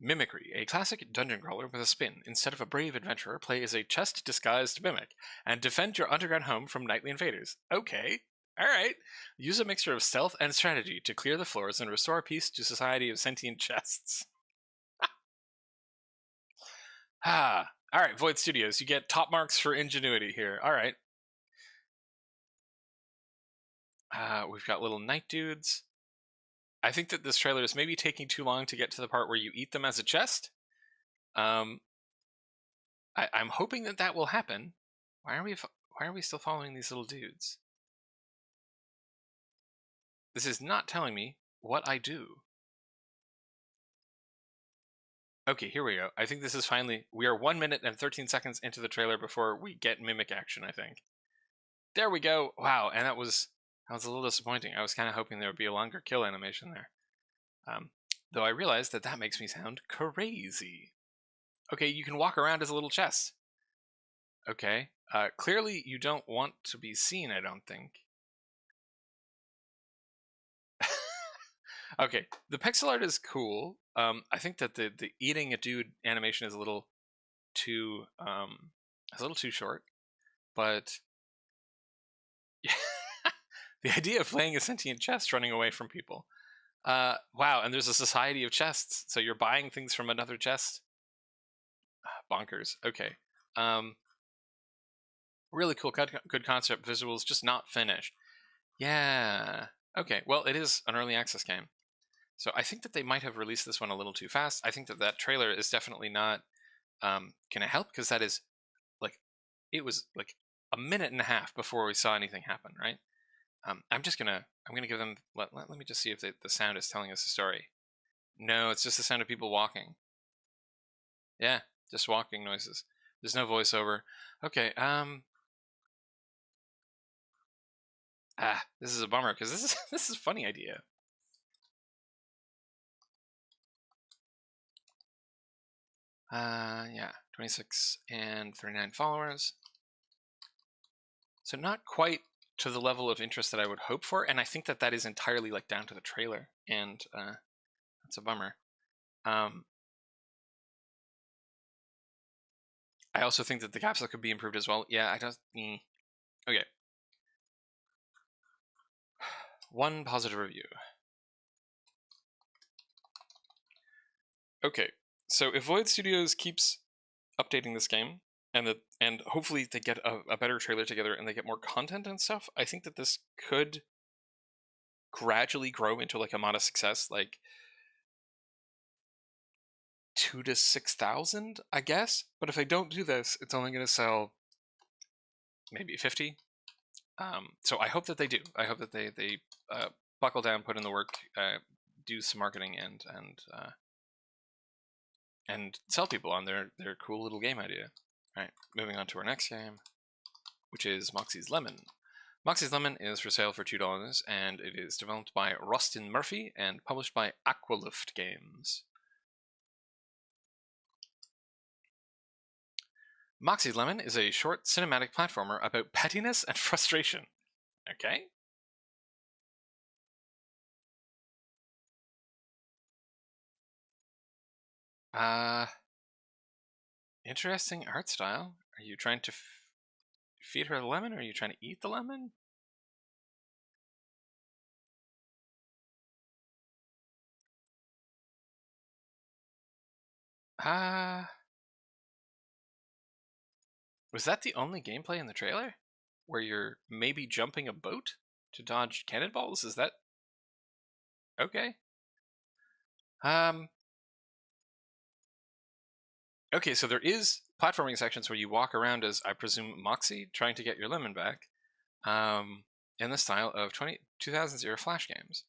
Mimicry, a classic dungeon crawler with a spin. Instead of a brave adventurer, play as a chest-disguised mimic and defend your underground home from nightly invaders. Okay, alright. Use a mixture of stealth and strategy to clear the floors and restore peace to society of sentient chests. Alright, Void Studios, you get top marks for ingenuity here. Alright. We've got little night dudes. I think that this trailer is maybe taking too long to get to the part where you eat them as a chest. I'm hoping that that will happen. Why are we still following these little dudes? This is not telling me what I do. Okay, here we go. I think this is finally... We are 1 minute and 13 seconds into the trailer before we get mimic action, I think. There we go. Wow, and that was a little disappointing. I was kind of hoping there would be a longer kill animation there. Though I realized that makes me sound crazy. Okay, you can walk around as a little chest. Okay. Clearly you don't want to be seen, I don't think. Okay, the pixel art is cool. I think that the eating a dude animation is a little too short, but the idea of playing a sentient chest running away from people. Wow, and there's a society of chests, so you're buying things from another chest. Bonkers. Okay. Really cool, good concept, visuals, just not finished. Yeah. Okay, well, it is an early access game. So I think that they might have released this one a little too fast. I think that trailer is definitely not going to help, because that is, like, it was like a minute and a half before we saw anything happen, right? I'm gonna give them, let me just see if the sound is telling us a story. No, it's just the sound of people walking. Yeah, just walking noises. There's no voiceover. Okay, this is a bummer, because this is a funny idea. Yeah, 26 and 39 followers. So not quite to the level of interest that I would hope for, and I think that is entirely like down to the trailer, and that's a bummer. I also think that the capsule could be improved as well. Yeah, I don't. Okay. One positive review. Okay, so if Void Studios keeps updating this game, and hopefully they get a better trailer together and they get more content and stuff, I think that this could gradually grow into like a modest success, like 2,000 to 6,000, I guess. But if I don't do this, it's only going to sell maybe 50. So I hope that they do. I hope that they buckle down, put in the work, do some marketing, and sell people on their cool little game idea. All right, moving on to our next game, which is Moxie's Lemon. Moxie's Lemon is for sale for $2, and it is developed by Rustin Murphy and published by Aqualift Games. Moxie's Lemon is a short cinematic platformer about pettiness and frustration. Okay. Interesting art style. Are you trying to feed her the lemon, or are you trying to eat the lemon? Was that the only gameplay in the trailer? Where you're maybe jumping a boat to dodge cannonballs? Is that... Okay. Okay, so there is platforming sections where you walk around as, I presume, Moxie, trying to get your lemon back, in the style of 2000 Flash games.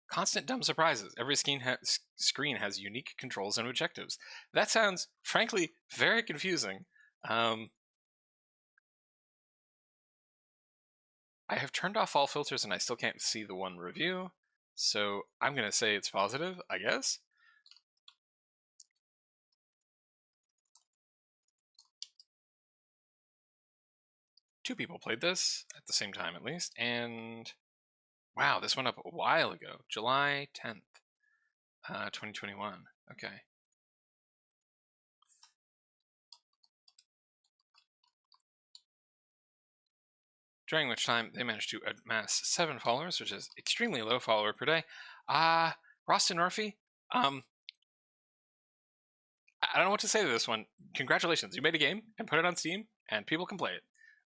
Constant dumb surprises. Every screen has unique controls and objectives. That sounds, frankly, very confusing. I have turned off all filters and I still can't see the one review, so I'm going to say it's positive, I guess. Two people played this at the same time, at least, and wow, this went up a while ago, July 10th, 2021. Okay. During which time they managed to amass 7 followers, which is extremely low follower per day. Roston Murphy, I don't know what to say to this one. Congratulations, you made a game and put it on Steam, and people can play it.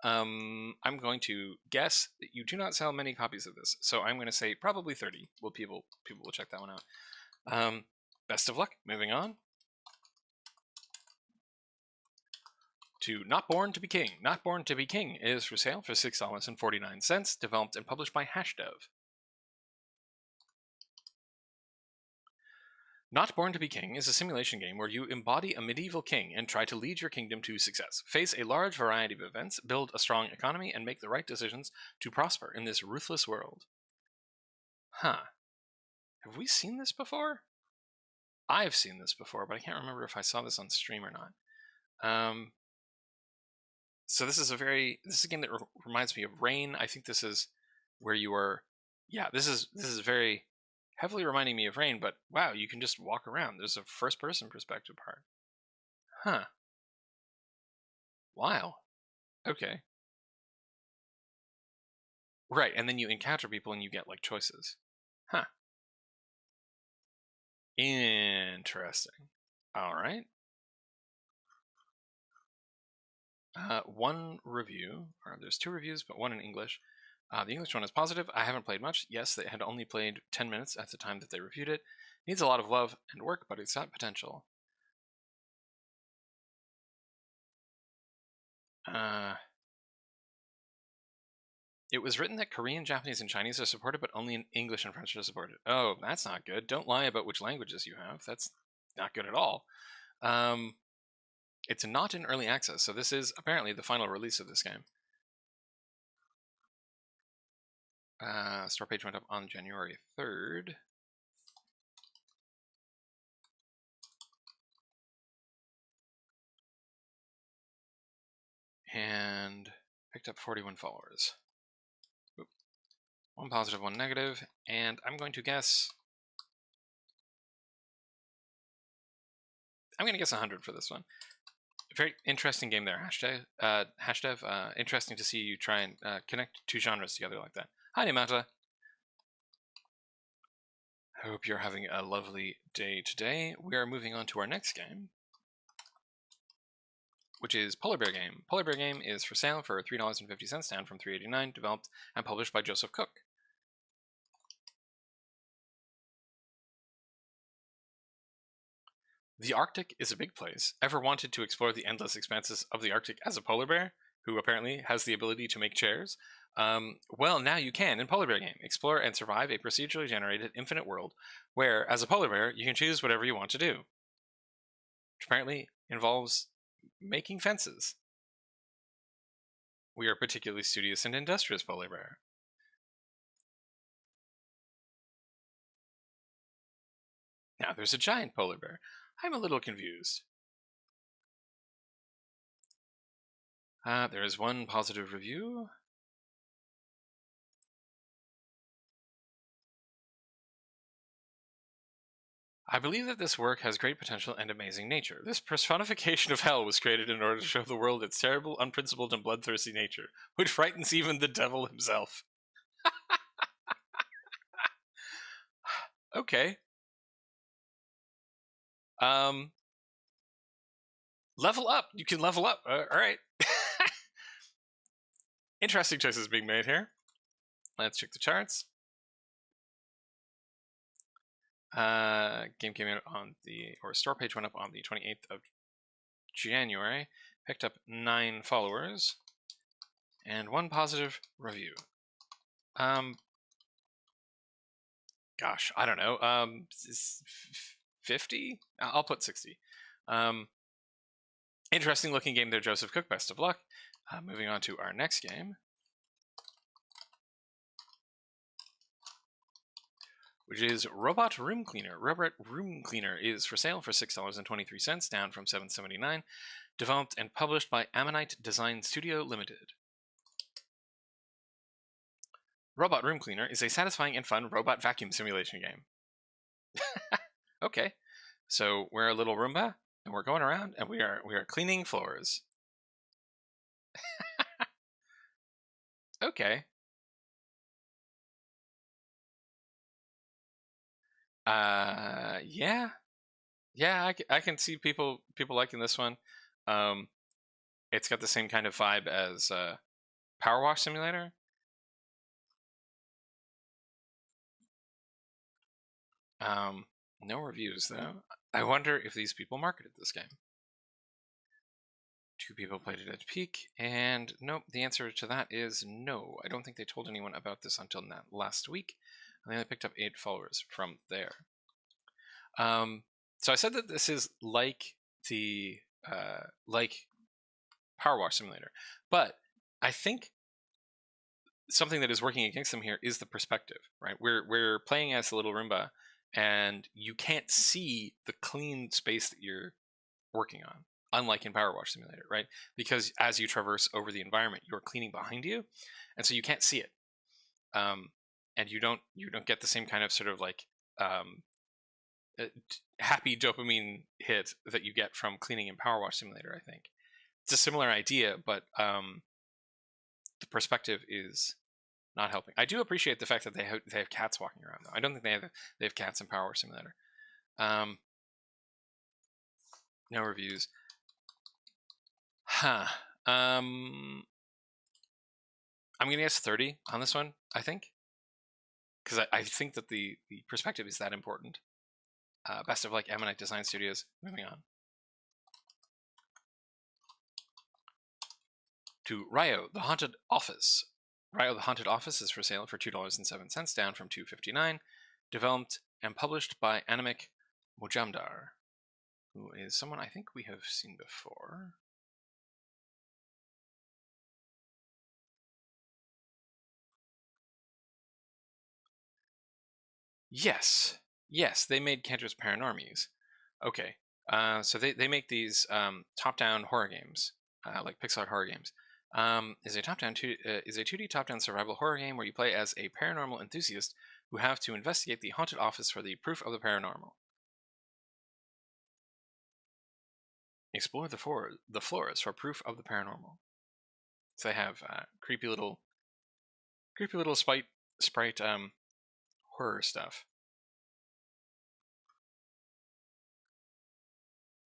I'm going to guess that you do not sell many copies of this, so I'm going to say probably 30. Well, people will check that one out. Best of luck. Moving on to Not Born to Be King. Not Born to Be King is for sale for $6.49, developed and published by Hashdev. Not Born to Be King is a simulation game where you embody a medieval king and try to lead your kingdom to success. Face a large variety of events, build a strong economy, and make the right decisions to prosper in this ruthless world. Huh. Have we seen this before? I've seen this before, but I can't remember if I saw this on stream or not. So this is a game that reminds me of Rain. I think this is where you are. Yeah, this is very heavily reminding me of Rain, but wow, you can just walk around. There's a first-person perspective part. Huh. Wow. Okay. Right, and then you encounter people and you get, like, choices. Huh. Interesting. Alright. One review, or there's 2 reviews, but one in English. The English one is positive. I haven't played much. Yes, they had only played 10 minutes at the time that they reviewed it. Needs a lot of love and work, but it's got potential. It was written that Korean, Japanese, and Chinese are supported, but only in English and French are supported. Oh, that's not good. Don't lie about which languages you have. That's not good at all. It's not in early access, so this is apparently the final release of this game. Store page went up on January 3rd. And picked up 41 followers. Oop. 1 positive, 1 negative, and I'm going to guess... I'm going to guess 100 for this one. Very interesting game there, Hashdev. Interesting to see you try and connect 2 genres together like that. Hi, Nimata. I hope you're having a lovely day today. We are moving on to our next game, which is Polar Bear Game. Polar Bear Game is for sale for $3.50, down from $3.89, developed and published by Joseph Cook. The Arctic is a big place. Ever wanted to explore the endless expanses of the Arctic as a polar bear, who apparently has the ability to make chairs? Well, now you can in Polar Bear Game. Explore and survive a procedurally generated infinite world where, as a polar bear, you can choose whatever you want to do. Which apparently involves making fences. We are particularly studious and industrious polar bear. Now there's a giant polar bear. I'm a little confused. There is 1 positive review. I believe that this work has great potential and amazing nature. This personification of hell was created in order to show the world its terrible, unprincipled, and bloodthirsty nature, which frightens even the devil himself. Okay. Level up. You can level up. All right. Interesting choices being made here. Let's check the charts. Game came out on store page went up on the 28th of January. Picked up 9 followers and 1 positive review. gosh, I don't know. 50? I'll put 60. Interesting looking game there, Joseph Cook. Best of luck. Moving on to our next game, which is Robot Room Cleaner. Robot Room Cleaner is for sale for $6.23, down from $7.79. Developed and published by Ammonite Design Studio Limited. Robot Room Cleaner is a satisfying and fun robot vacuum simulation game. Okay, so we're a little Roomba, and we're going around, and we are cleaning floors. Okay. Yeah, I can see people liking this one. It's got the same kind of vibe as Power Wash Simulator. No reviews though. I wonder if these people marketed this game. 2 people played it at peak, and nope, the answer to that is no. I don't think they told anyone about this until last week. And they only picked up 8 followers from there. So I said that this is like the like Power Wash Simulator, but I think something that is working against them here is the perspective, right? We're playing as a little Roomba, and you can't see the clean space that you're working on, unlike in Power Wash Simulator, right? Because as you traverse over the environment, you're cleaning behind you, and so you can't see it, and you don't get the same kind of sort of like happy dopamine hit that you get from cleaning in Power Wash Simulator. I think it's a similar idea, but the perspective is not helping. I do appreciate the fact that they have cats walking around, though. I don't think they have cats in Power Wash Simulator. No reviews. Huh. I'm gonna guess 30 on this one. I think, because I think that the perspective is that important. Best of luck, Ammonite Design Studios. Moving on to Ryo The Haunted Office. Ryo The Haunted Office is for sale for $2.07, down from $2.59. Developed and published by Animic Mojamdar, who is someone I think we have seen before. Yes, they made Cantor's Paranormies. Okay, so they make these top-down horror games, like pixel art horror games. Is a 2D top-down survival horror game where you play as a paranormal enthusiast who have to investigate the haunted office for the proof of the paranormal. Explore the floors for proof of the paranormal. So they have creepy little sprite horror stuff.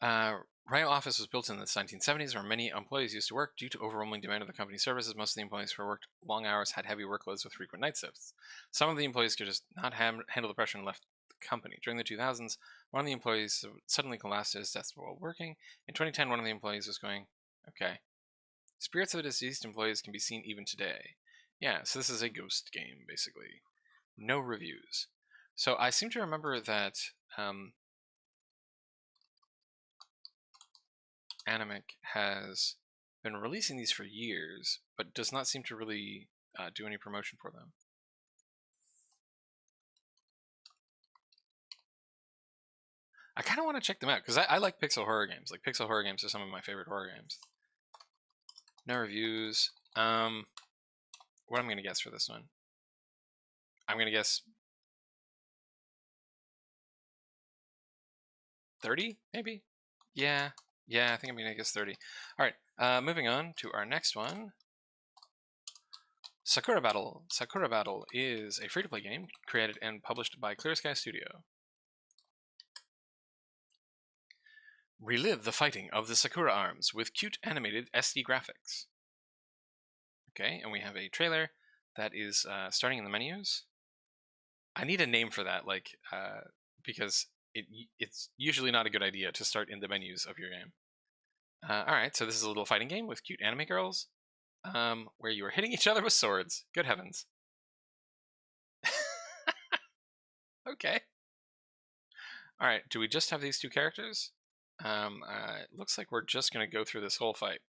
Ryo Office was built in the 1970s, where many employees used to work. Due to overwhelming demand of the company's services, most of the employees who worked long hours had heavy workloads with frequent night shifts. Some of the employees could just not handle the pressure and left the company. During the 2000s, one of the employees suddenly collapsed at his desk while working. In 2010, one of the employees was going, okay. Spirits of the deceased employees can be seen even today. Yeah, so this is a ghost game, basically. No reviews. So I seem to remember that Animic has been releasing these for years, but does not seem to really do any promotion for them. I kind of want to check them out, because I like pixel horror games. Like, pixel horror games are some of my favorite horror games. No reviews. What I'm going to guess for this one? I'm going to guess 30, maybe? Yeah, I think I'm going to guess 30. All right, moving on to our next one. Sakura Battle. Sakura Battle is a free-to-play game created and published by Clear Sky Studio. Relive the fighting of the Sakura arms with cute animated SD graphics. Okay, and we have a trailer that is starting in the menus. I need a name for that, like, because it's usually not a good idea to start in the menus of your game. Alright, so this is a little fighting game with cute anime girls, where you are hitting each other with swords. Good heavens. Okay. All right. Do we just have these two characters? It looks like we're just gonna go through this whole fight.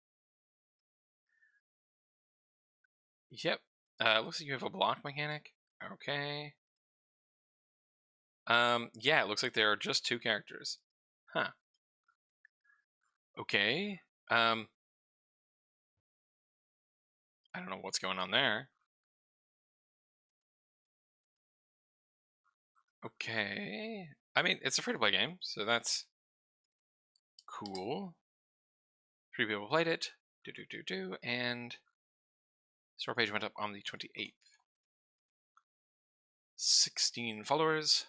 Yep. Looks like you have a block mechanic. Okay. Yeah, it looks like there are just two characters. Huh. Okay. I don't know what's going on there. Okay. I mean, it's a free-to-play game, so that's cool. 3 people played it. And store page went up on the 28th. 16 followers.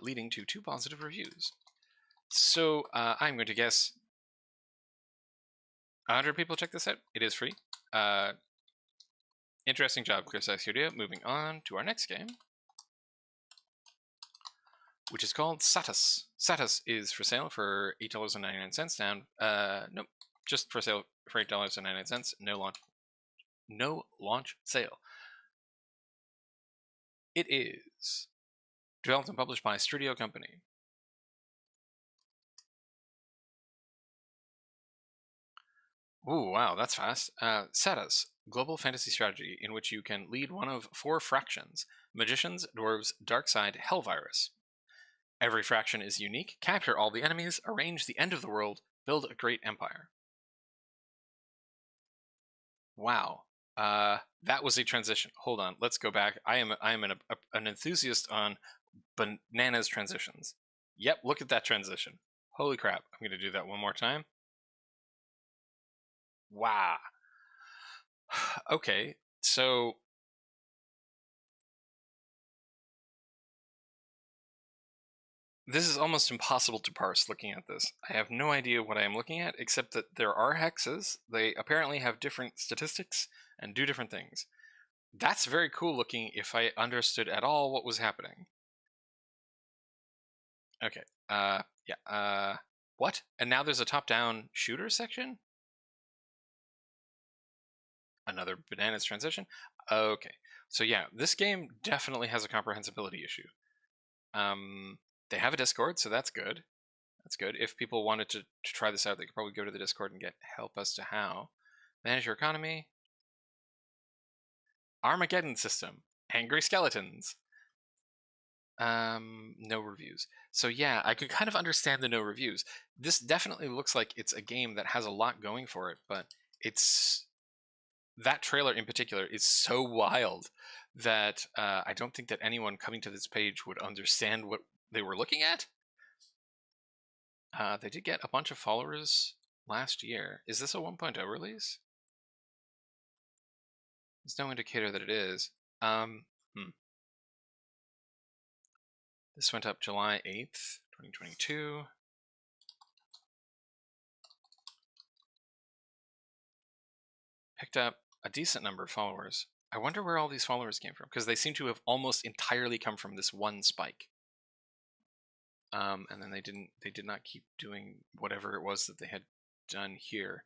Leading to 2 positive reviews. So I'm going to guess 100 people check this out. It is free. Interesting job, Chris Studio. Moving on to our next game, which is called SATUS. SATUS is for sale for $8.99 down. Nope, just for sale for $8.99. No launch sale. It is developed and published by Studio Company. Ooh, wow, that's fast. SATUS, global fantasy strategy in which you can lead one of 4 fractions: magicians, dwarves, dark side, hellvirus. Every fraction is unique. Capture all the enemies, arrange the end of the world, build a great empire. Wow. That was a transition. Hold on, let's go back. I am an enthusiast on bananas transitions. Yep, look at that transition. Holy crap. I'm going to do that one more time. Wow. Okay, so this is almost impossible to parse looking at this. I have no idea what I am looking at, except that there are hexes. They apparently have different statistics and do different things. That's very cool looking if I understood at all what was happening. Okay, yeah, what? And now there's a top-down shooter section? Another bananas transition? Okay, so yeah, this game definitely has a comprehensibility issue. They have a Discord, so that's good. That's good. If people wanted to try this out, they could probably go to the Discord and get help as to how. Manage your economy. Armageddon system. Angry skeletons. No reviews. So yeah, I could kind of understand the no reviews. This definitely looks like it's a game that has a lot going for it, but it's... that trailer in particular is so wild that I don't think that anyone coming to this page would understand what they were looking at. They did get a bunch of followers last year. Is this a 1.0 release? There's no indicator that it is. This went up July 8th, 2022. Picked up a decent number of followers. I wonder where all these followers came from, because they seem to have almost entirely come from this one spike. And then they did not keep doing whatever it was that they had done here.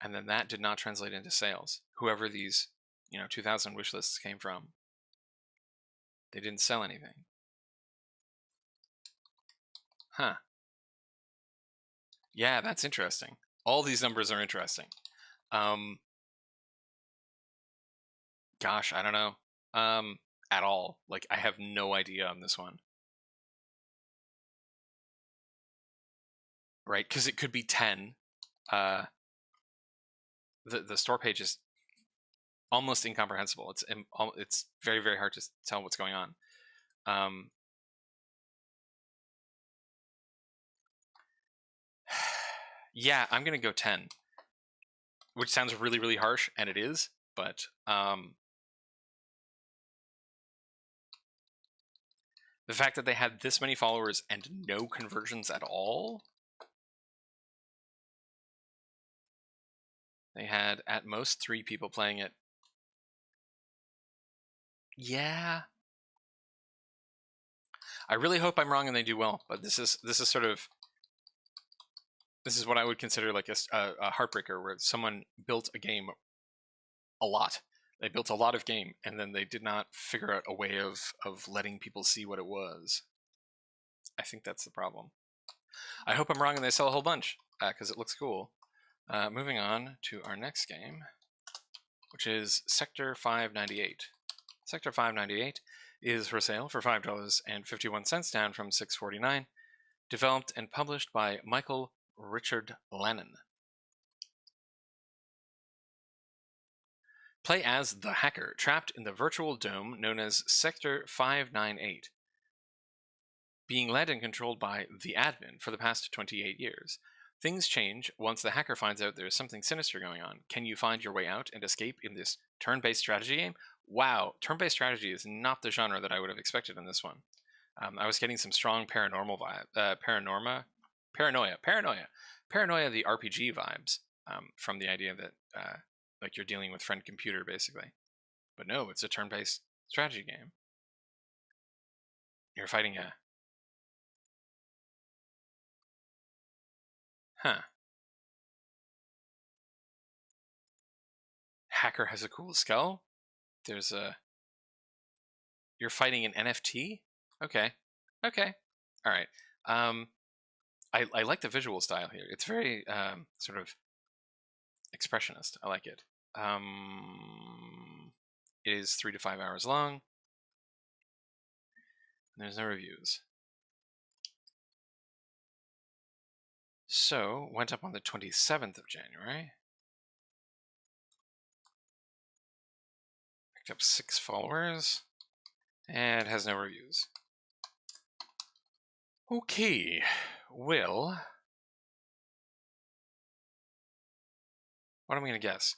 And then that did not translate into sales. Whoever these, 2,000 wish lists came from, they didn't sell anything. Huh. Yeah, that's interesting. All these numbers are interesting. Gosh, I don't know. At all. Like, I have no idea on this one. Right? Because it could be 10. The store page is almost incomprehensible. It's very, very hard to tell what's going on. Yeah, I'm gonna go 10, which sounds really, really harsh, and it is. But the fact that they had this many followers and no conversions at all. They had at most 3 people playing it. Yeah. I really hope I'm wrong and they do well, but this is sort of... this is what I would consider like a heartbreaker, where someone built a game a lot, They built a lot of game, and then they did not figure out a way of letting people see what it was. I think that's the problem. I hope I'm wrong and they sell a whole bunch, because it looks cool. Moving on to our next game, which is Sector 598. Sector 598 is for sale for $5.51, down from $6.49. Developed and published by Michael Richard Lennon. Play as the hacker trapped in the virtual dome known as Sector 598, being led and controlled by the admin for the past 28 years. Things change once the hacker finds out there's something sinister going on. Can you find your way out and escape in this turn-based strategy game? Wow, turn-based strategy is not the genre that I would have expected in this one. I was getting some strong paranormal vibe, Paranoia, the RPG vibes, from the idea that like you're dealing with friend computer basically. But no, it's a turn-based strategy game. You're fighting a... Huh. Hacker has a cool skull. There's a... You're fighting an NFT? Okay. Okay. All right. I like the visual style here. It's very sort of expressionist. I like it. It is 3 to 5 hours long. There's no reviews. So, went up on the 27th of January. Picked up 6 followers. And has no reviews. Okay. Well, what am I going to guess?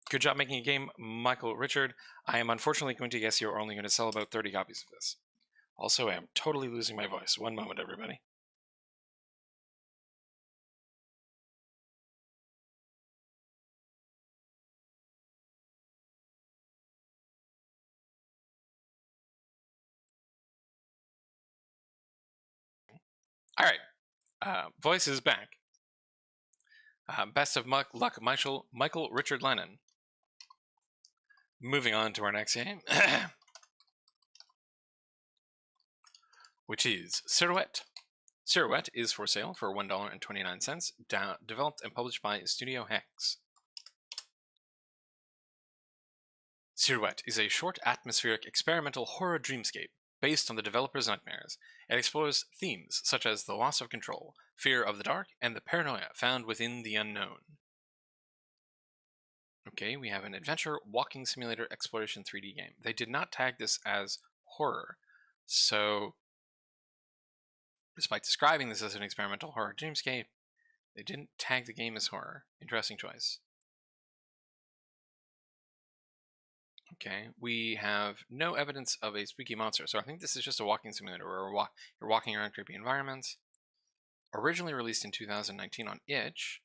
Good job making a game, Michael Richard. I am unfortunately going to guess you're only going to sell about 30 copies of this. Also, I am totally losing my voice. One moment, everybody. All right. Voice is back. Best of luck, Michael Richard Lennon. Moving on to our next game, which is Seroutte. Seroutte is for sale for $1.29, developed and published by Studio Hex. Seroutte is a short, atmospheric, experimental horror dreamscape based on the developer's nightmares. It explores themes such as the loss of control, fear of the dark, and the paranoia found within the unknown. Okay, we have an adventure walking simulator exploration 3D game. They did not tag this as horror, so despite describing this as an experimental horror dreamscape, they didn't tag the game as horror. Interesting choice. Okay, we have no evidence of a spooky monster, so I think this is just a walking simulator where you're walking around creepy environments. Originally released in 2019 on itch,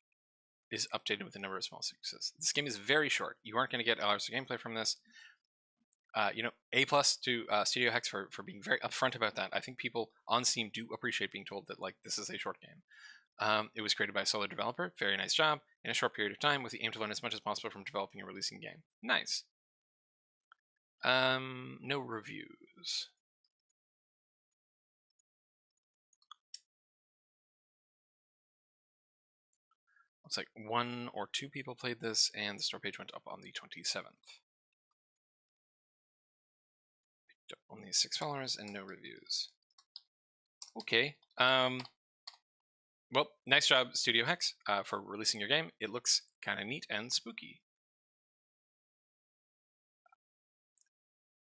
is updated with a number of small fixes. This game is very short. You aren't going to get hours of gameplay from this. You know, A+ to Studio Hex for being very upfront about that. I think people on Steam do appreciate being told that, like, this is a short game. It was created by a solo developer. Very nice job. In a short period of time, with the aim to learn as much as possible from developing and releasing a game. Nice. No reviews. Looks like 1 or 2 people played this, and the store page went up on the 27th. Picked up only 6 followers and no reviews. Okay. Well, nice job, Studio Hex, for releasing your game. It looks kind of neat and spooky.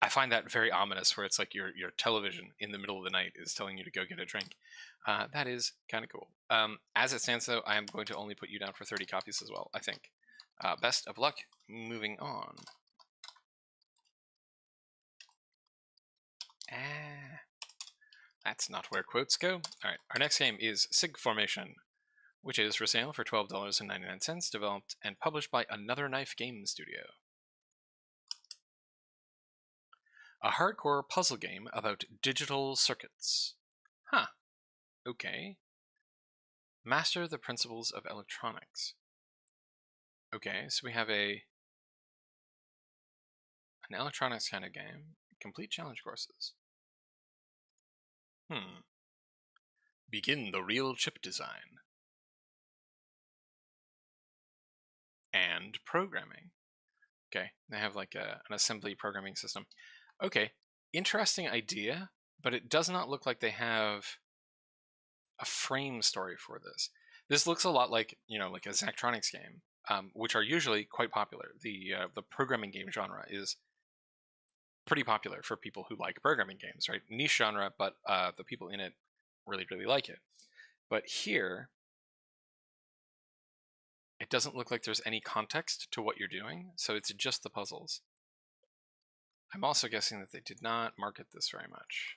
I find that very ominous, where it's like your television in the middle of the night is telling you to go get a drink. That is kind of cool. As it stands, though, I am going to only put you down for 30 copies as well, I think. Best of luck. Moving on. That's not where quotes go. All right, our next game is Sigformation, which is for sale for $12.99, developed and published by Another Knife Game Studio. A hardcore puzzle game about digital circuits. Huh. Okay. Master the principles of electronics. Okay, so we have a An electronics kind of game. Complete challenge courses. Begin the real chip design. And programming. Okay, they have like an assembly programming system. Okay, interesting idea, but it does not look like they have a frame story for this. This looks a lot like, you know, like a Zachtronics game, which are usually quite popular. The programming game genre is pretty popular for people who like programming games, right? Niche genre, but the people in it really, really like it. But here, it doesn't look like there's any context to what you're doing, so it's just the puzzles. I'm also guessing that they did not market this very much,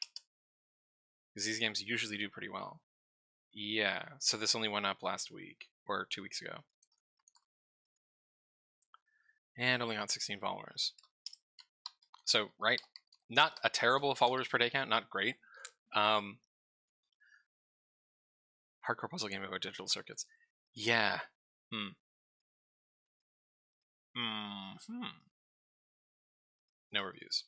because these games usually do pretty well. Yeah, so this only went up last week, or 2 weeks ago. And only got 16 followers. So, right, not a terrible followers per day count, not great. Hardcore puzzle game about digital circuits. Yeah. No reviews.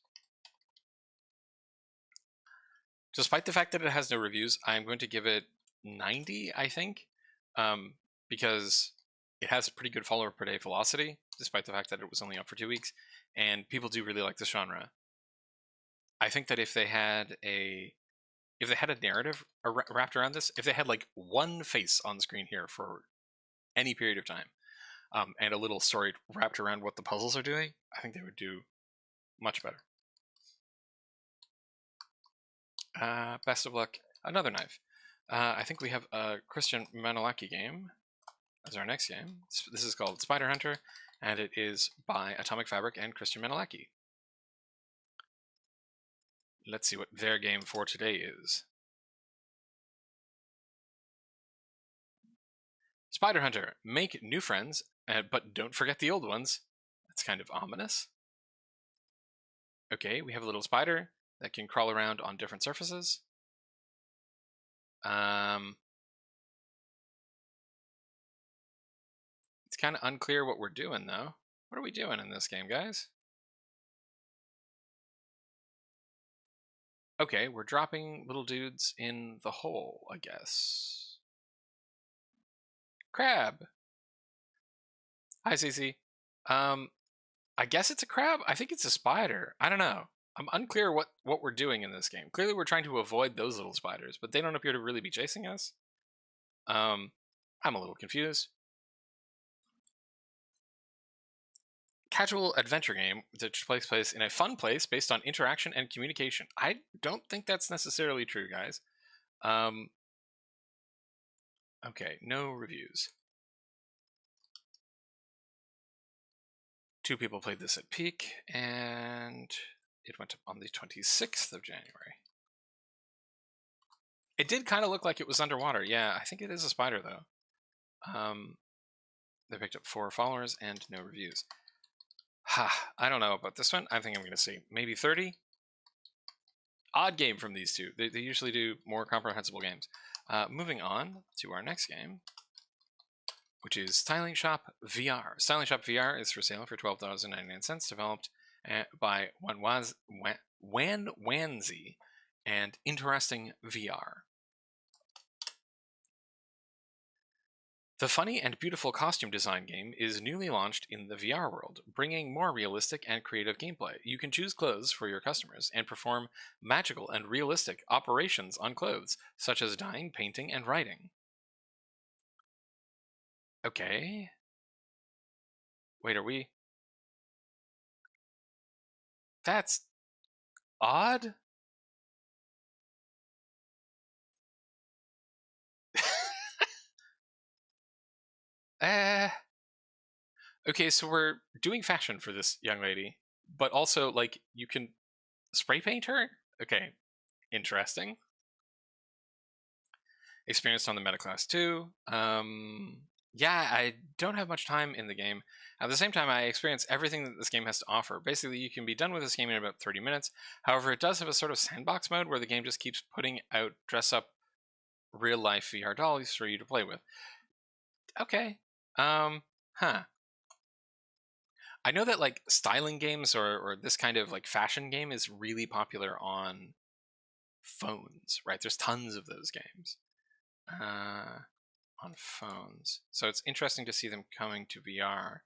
Despite the fact that it has no reviews, I'm going to give it 90, I think, because it has a pretty good follower per day velocity, despite the fact that it was only up for 2 weeks, and people do really like this genre. I think that if they had a narrative wrapped around this, if they had like one face on the screen here for any period of time, and a little story wrapped around what the puzzles are doing, I think they would do much better. Best of luck. Another knife. I think we have a Christian Manolaki game as our next game. This is called Spider Hunter, and it is by Atomic Fabric and Christian Manolaki. Let's see what their game for today is. Spider Hunter. Make new friends, but don't forget the old ones. That's kind of ominous. Okay, we have a little spider that can crawl around on different surfaces. It's kind of unclear what we're doing, though. What are we doing in this game, guys? Okay, we're dropping little dudes in the hole, I guess. Crab! Hi, Cece. I guess it's a crab? I think it's a spider. I don't know. I'm unclear what we're doing in this game. Clearly we're trying to avoid those little spiders, but they don't appear to really be chasing us. I'm a little confused. Casual adventure game that takes place in a fun place based on interaction and communication. I don't think that's necessarily true, guys. Okay, no reviews. 2 people played this at peak, and it went up on the 26th of January. It did kind of look like it was underwater. Yeah, I think it is a spider, though. They picked up 4 followers and no reviews. I don't know about this one. I think I'm going to say maybe 30. Odd game from these two. They usually do more comprehensible games. Moving on to our next game, which is Styling Shop VR. Styling Shop VR is for sale for $12.99, developed by Wanzi and Interesting VR. The funny and beautiful costume design game is newly launched in the VR world, bringing more realistic and creative gameplay. You can choose clothes for your customers and perform magical and realistic operations on clothes, such as dyeing, painting, and writing. Okay. Wait, are we... That's odd? Okay, so we're doing fashion for this young lady, but also, like, you can spray paint her? Okay, interesting. Experienced on the meta class too. Yeah, I don't have much time in the game. At the same time, I experience everything that this game has to offer. Basically, you can be done with this game in about 30 minutes. However, it does have a sort of sandbox mode where the game just keeps putting out dress-up real-life VR dolls for you to play with. Okay. Huh. I know that like styling games or this kind of like fashion game is really popular on phones, right? There's tons of those games on phones. So it's interesting to see them coming to VR.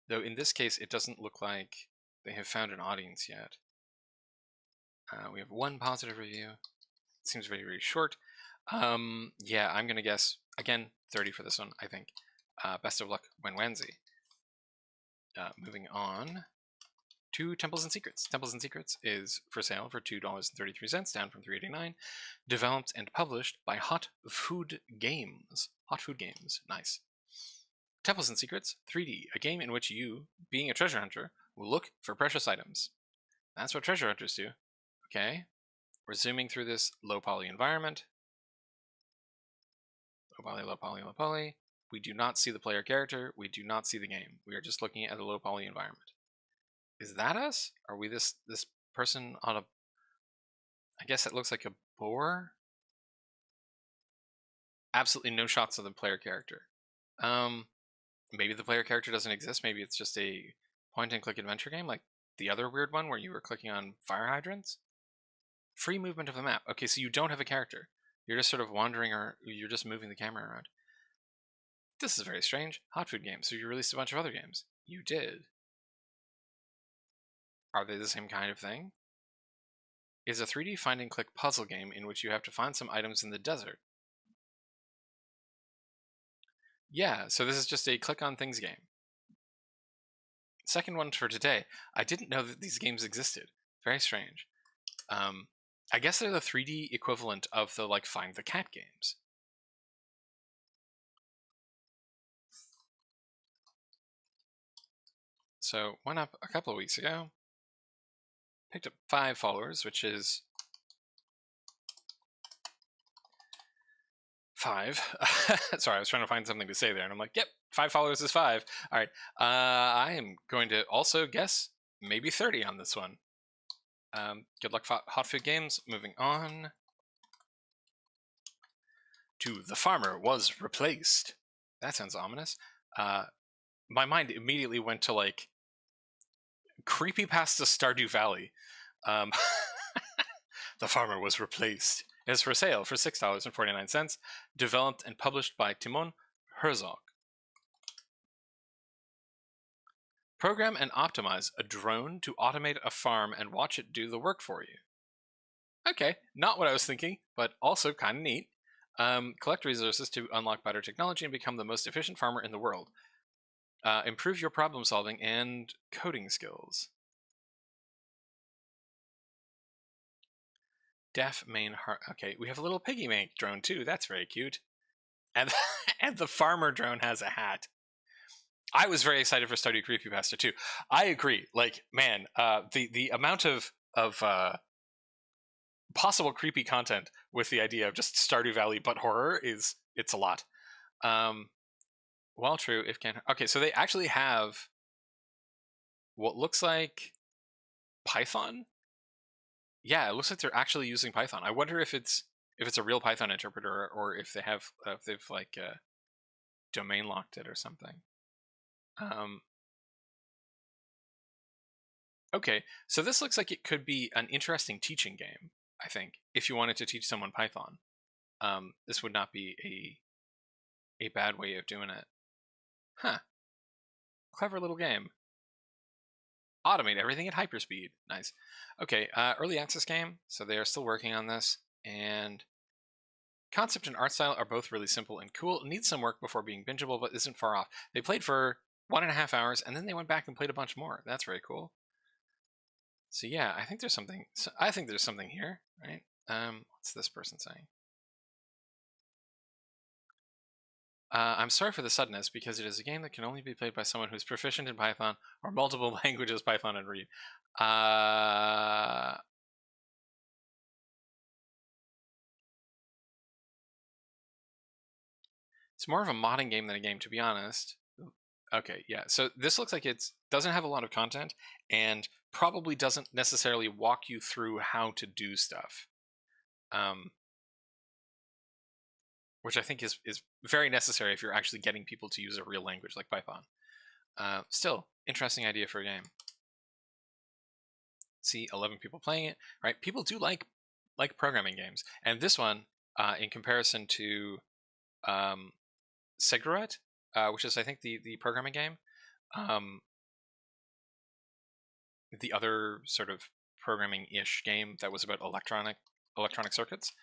Though in this case, it doesn't look like they have found an audience yet. We have one positive review. It seems very, very short. Yeah, I'm going to guess, again, 30 for this one, I think. Best of luck, Wenwanzi. Moving on to Temples and Secrets. Temples and Secrets is for sale for $2.33, down from $3.89. Developed and published by Hot Food Games. Hot Food Games, nice. Temples and Secrets 3D, a game in which you, being a treasure hunter, will look for precious items. That's what treasure hunters do. Okay, we're zooming through this low poly environment. Low poly, low poly, low poly. We do not see the player character. We do not see the game. We are just looking at a low poly environment. Is that us? Are we this person on a... I guess it looks like a boar? Absolutely no shots of the player character. Maybe the player character doesn't exist. Maybe it's just a point-and-click adventure game like the other weird one where you were clicking on fire hydrants. Free movement of the map. Okay, so you don't have a character. You're just sort of wandering, or you're just moving the camera around. This is very strange. Hot Food Games. So you released a bunch of other games. You did. Are they the same kind of thing? Is a 3D find-and-click puzzle game in which you have to find some items in the desert. Yeah, so this is just a click-on-things game. Second one for today. I didn't know that these games existed. Very strange. I guess they're the 3D equivalent of the like Find the Cat games. So went up a couple of weeks ago. Picked up 5 followers, which is 5. Sorry, I was trying to find something to say there, and I'm like, yep, 5 followers is 5. All right, I am going to also guess maybe 30 on this one. Good luck, Hot Food Games. Moving on to The Farmer Was Replaced. That sounds ominous. My mind immediately went to like creepypasta Stardew Valley. The Farmer Was Replaced. It is for sale for $6.49, developed and published by Timon Herzog. Program and optimize a drone to automate a farm and watch it do the work for you. Okay, not what I was thinking, but also kind of neat. Collect resources to unlock better technology and become the most efficient farmer in the world. Improve your problem solving and coding skills. Deaf main heart. Okay, we have a little piggy bank drone too. That's very cute. And and the farmer drone has a hat. I was very excited for Stardew Creepypasta too. I agree. Like, man, the amount of possible creepy content with the idea of just Stardew Valley but horror it's a lot. Well, true. If can. Okay, so they actually have what looks like Python. Yeah, it looks like they're actually using Python. I wonder if it's a real Python interpreter or if they've like domain locked it or something. Okay, so this looks like it could be an interesting teaching game, I think, if you wanted to teach someone Python. This would not be a bad way of doing it. Huh. Clever little game. Automate everything at hyperspeed. Nice. Okay, early access game, so they are still working on this, and concept and art style are both really simple and cool. It needs some work before being bingeable, but isn't far off. They played for 1.5 hours, and then they went back and played a bunch more. That's very cool. So yeah, I think there's something. I think there's something here, right? What's this person saying? I'm sorry for the suddenness, because it is a game that can only be played by someone who's proficient in Python or multiple languages Python and read. It's more of a modding game than a game, to be honest. Okay, yeah. So this looks like it doesn't have a lot of content and probably doesn't necessarily walk you through how to do stuff. Which I think is very necessary if you're actually getting people to use a real language like Python. Still, interesting idea for a game. See 11 people playing it, right? People do like programming games, and this one, in comparison to Seroutte, which is I think the programming game, the other sort of programming-ish game that was about electronic circuits.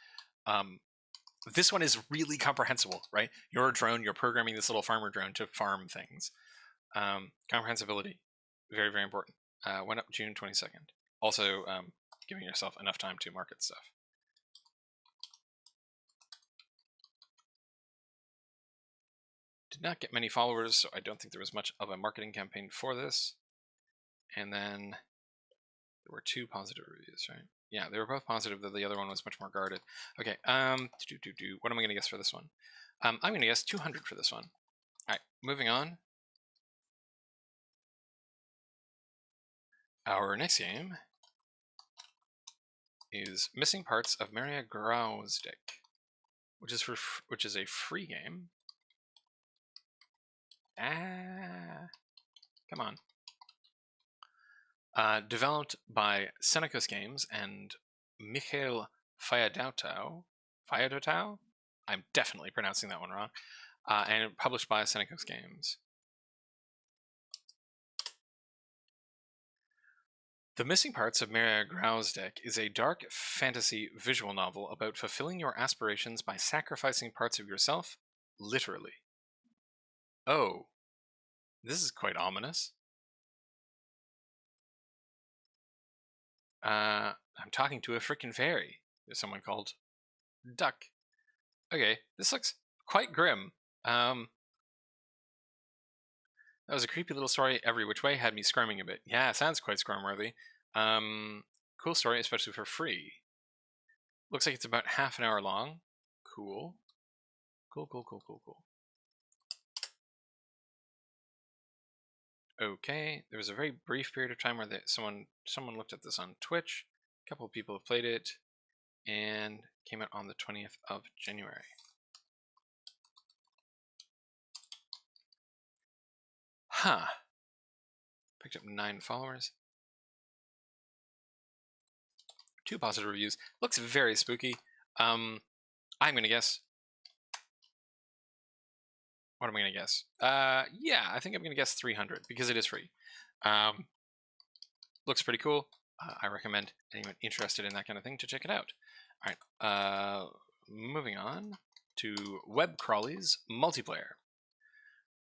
This one is really comprehensible, right? You're a drone, you're programming this little farmer drone to farm things. Comprehensibility, very, very important. Went up June 22nd. Also, giving yourself enough time to market stuff. Did not get many followers, so I don't think there was much of a marketing campaign for this. And then there were 2 positive reviews, right? Yeah, they were both positive, though the other one was much more guarded. Okay, what am I going to guess for this one? I'm going to guess 200 for this one. All right, moving on. Our next game is Missing Parts of Maria Gwozdek, which is a free game. Come on. Developed by SATUS Games and Michael Fayadotau. I'm definitely pronouncing that one wrong. And published by SATUS Games. The Missing Parts of Maria Gwozdek is a dark fantasy visual novel about fulfilling your aspirations by sacrificing parts of yourself, literally. Oh, this is quite ominous. I'm talking to a freaking fairy. There's someone called Duck. Okay, this looks quite grim. That was a creepy little story every which way, had me squirming a bit. Yeah, it sounds quite squirm-worthy. Cool story, especially for free. Looks like it's about half an hour long. Cool. Cool. Okay, there was a very brief period of time where someone looked at this on Twitch. A couple of people have played it, and came out on the 20th of January. Huh. Picked up 9 followers. 2 positive reviews. Looks very spooky. I'm gonna guess. What am I gonna guess? Yeah, I think I'm gonna guess 300 because it is free. Looks pretty cool. I recommend anyone interested in that kind of thing to check it out. All right. Moving on to Crawlies Multiplayer,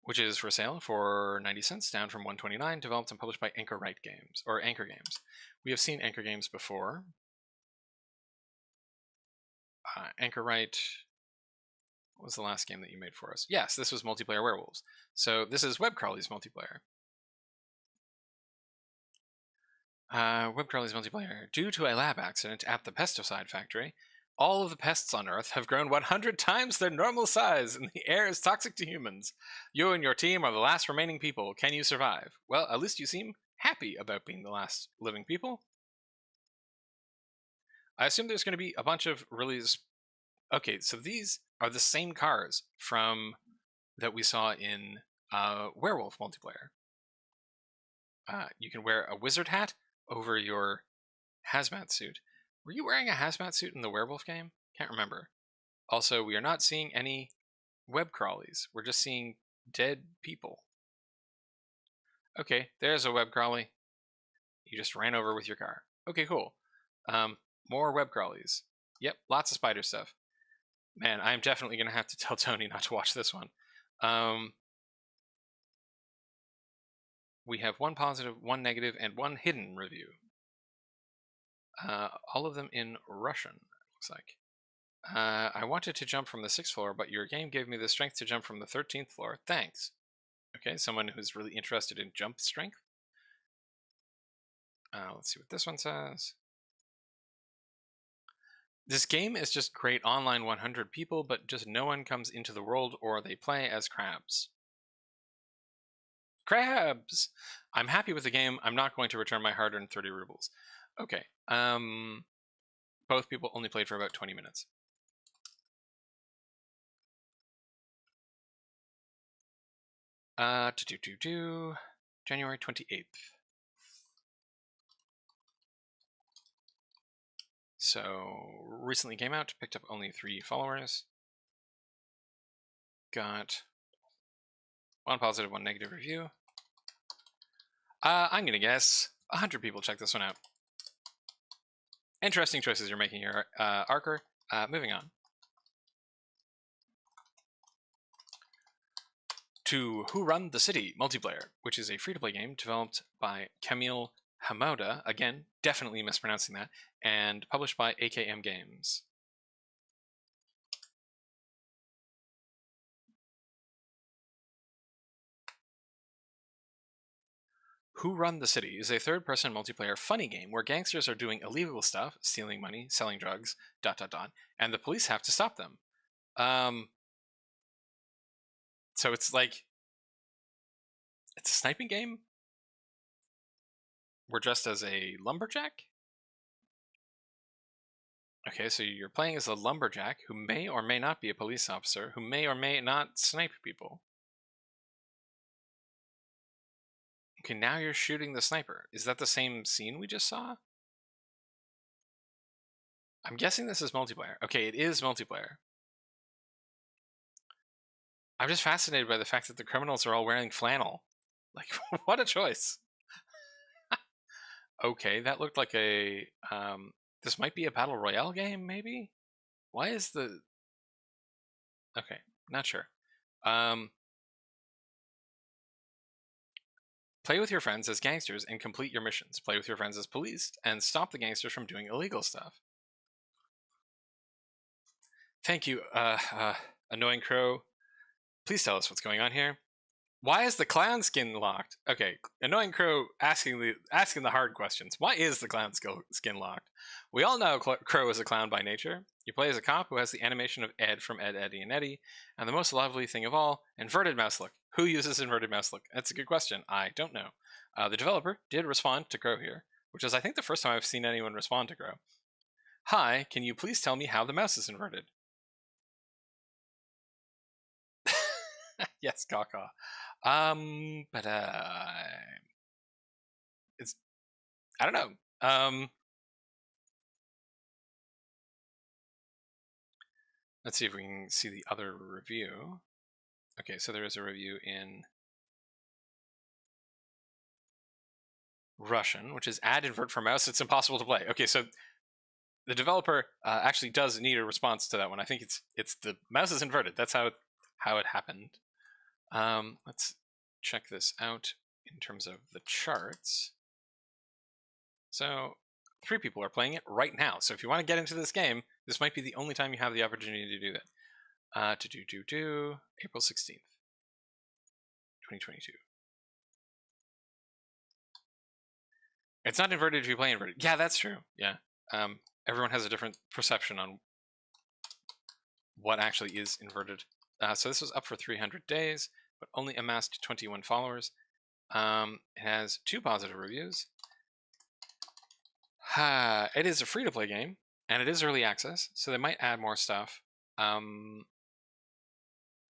which is for sale for 90 cents, down from 129, developed and published by Anchor Games. We have seen Anchor Games before. Anchor, what was the last game that you made for us? Yes, this was Multiplayer Werewolves. So this is Crawlies Multiplayer. Crawlies Multiplayer. Due to a lab accident at the pesticide factory, all of the pests on Earth have grown 100 times their normal size, and the air is toxic to humans. You and your team are the last remaining people. Can you survive? Well, at least you seem happy about being the last living people. I assume there's going to be a bunch of really... Okay, so these are the same cars from that we saw in Werewolf Multiplayer. You can wear a wizard hat over your hazmat suit. Were you wearing a hazmat suit in the werewolf game? Can't remember. Also, we are not seeing any web crawlies. We're just seeing dead people. Okay, there's a web crawly. You just ran over with your car. Okay, cool. More web crawlies. Yep, lots of spider stuff. Man, I'm definitely going to have to tell Tony not to watch this one. We have 1 positive, 1 negative, and 1 hidden review. All of them in Russian, looks like. I wanted to jump from the 6th floor, but your game gave me the strength to jump from the 13th floor. Thanks. Okay, someone who's really interested in jump strength. Let's see what this one says. This game is just great online 100 people, but just no one comes into the world or they play as crabs. Crabs! I'm happy with the game. I'm not going to return my hard-earned 30 rubles. Okay. Both people only played for about 20 minutes. January 28th. So recently came out, picked up only 3 followers. Got 1 positive, 1 negative review. I'm gonna guess 100 people check this one out. Interesting choices you're making here, Arker. Moving on to Who Run the City Multiplayer, which is a free-to-play game developed by Camille Hamauda, again, definitely mispronouncing that, and published by AKM Games. Who Run the City is a third-person multiplayer funny game where gangsters are doing illegal stuff, stealing money, selling drugs, ... and the police have to stop them. So it's like... It's a sniping game? We're dressed as a lumberjack? Okay, so you're playing as a lumberjack who may or may not be a police officer, who may or may not snipe people. Okay, now you're shooting the sniper. Is that the same scene we just saw? I'm guessing this is multiplayer. Okay, it is multiplayer. I'm just fascinated by the fact that the criminals are all wearing flannel. Like, what a choice. Okay, that looked like a... this might be a Battle Royale game, maybe? Why is the... Okay, not sure. Play with your friends as gangsters and complete your missions. Play with your friends as police and stop the gangsters from doing illegal stuff. Thank you, Annoying Crow. Please tell us what's going on here. Why is the clown skin locked? Okay, Annoying Crow asking the hard questions. Why is the clown skin locked? We all know Crow is a clown by nature. You play as a cop who has the animation of Ed from Ed, Eddie, and Eddie, and the most lovely thing of all, inverted mouse look. Who uses inverted mouse look? That's a good question. I don't know. The developer did respond to Crow here, which is, I think, the first time I've seen anyone respond to Crow. Hi, can you please tell me how the mouse is inverted? Yes, caca. But it's, I don't know. Let's see if we can see the other review. Okay, so there is a review in Russian, which is add invert for mouse. It's impossible to play. Okay, so the developer actually does need a response to that one. I think it's the mouse is inverted. That's how it happened. Let's check this out in terms of the charts. So 3 people are playing it right now. So if you want to get into this game, this might be the only time you have the opportunity to do that. April 16th, 2022. It's not inverted if you play inverted. Yeah, that's true. Yeah. Everyone has a different perception on what actually is inverted. So this was up for 300 days, but only amassed 21 followers. It has 2 positive reviews. It is a free-to-play game, and it is early access, so they might add more stuff.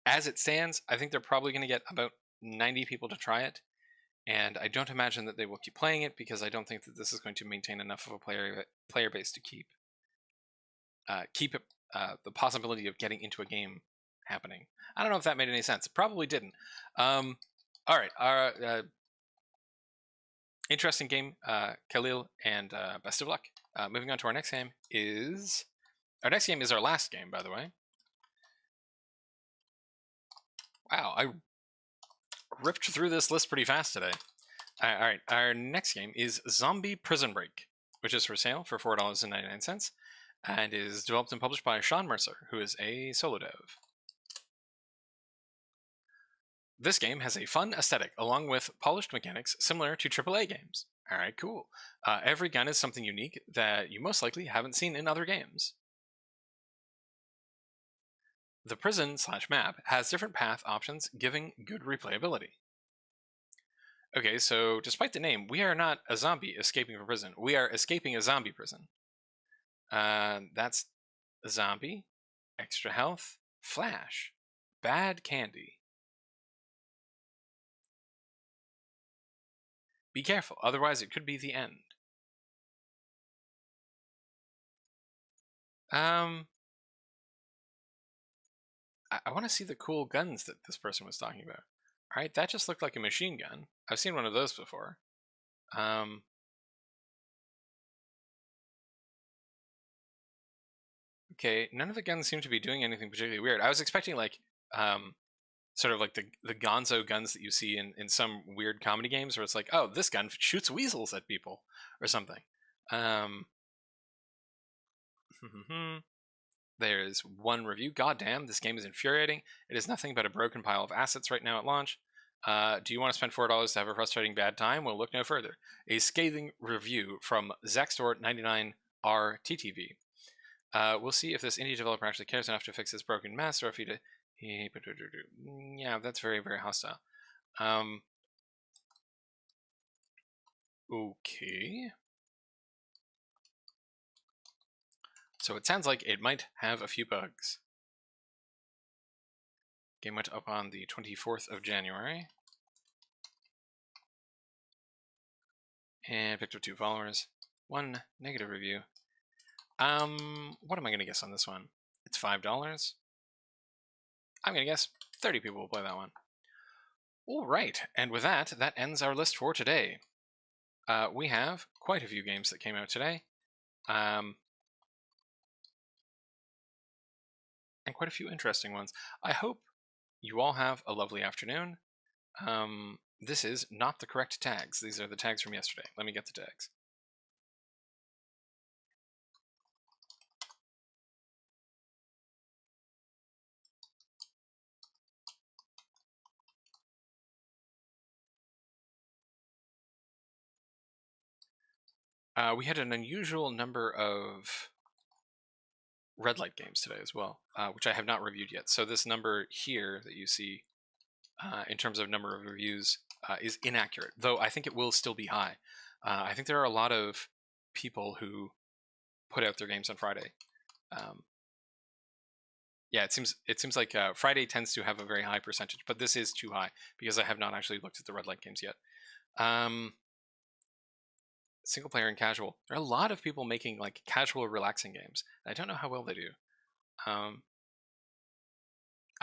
As it stands, I think they're probably going to get about 90 people to try it, and I don't imagine that they will keep playing it because I don't think that this is going to maintain enough of a player base to keep the possibility of getting into a game happening. I don't know if that made any sense. It probably didn't. All right. Interesting game, Khalil, and best of luck. Moving on to our next game is... Our next game is our last game, by the way. Wow, I ripped through this list pretty fast today. All right, our next game is Zombie Prison Break, which is for sale for $4.99 and is developed and published by Sean Mercer, who is a solo dev. This game has a fun aesthetic along with polished mechanics similar to AAA games. All right, cool. Every gun is something unique that you most likely haven't seen in other games. The prison/map has different path options, giving good replayability. Okay, so despite the name, we are not a zombie escaping from prison. We are escaping a zombie prison. That's a zombie, extra health, flash, bad candy. Be careful, otherwise it could be the end. I want to see the cool guns that this person was talking about. All right, that just looked like a machine gun. I've seen one of those before. Okay, none of the guns seem to be doing anything particularly weird. I was expecting like sort of like the gonzo guns that you see in some weird comedy games where it's like, oh, this gun shoots weasels at people or something. There's one review. God damn, this game is infuriating. It is nothing but a broken pile of assets right now at launch. Do you want to spend $4 to have a frustrating bad time? Well, look no further. A scathing review from Zaxtor99RTTV. We'll see if this indie developer actually cares enough to fix this broken mess, or if yeah, that's very, very hostile. Okay. So it sounds like it might have a few bugs. Game went up on the 24th of January. And picked up 2 followers. 1 negative review. What am I going to guess on this one? It's $5. I'm going to guess 30 people will play that one. All right, and with that, that ends our list for today. We have quite a few games that came out today. And quite a few interesting ones. I hope you all have a lovely afternoon. This is not the correct tags. These are the tags from yesterday. Let me get the tags. We had an unusual number of red light games today as well, which I have not reviewed yet. So this number here that you see in terms of number of reviews is inaccurate, though I think it will still be high. I think there are a lot of people who put out their games on Friday. Yeah, it seems like Friday tends to have a very high percentage, but this is too high because I have not actually looked at the red light games yet. Single player and casual. There are a lot of people making like casual, relaxing games. I don't know how well they do. I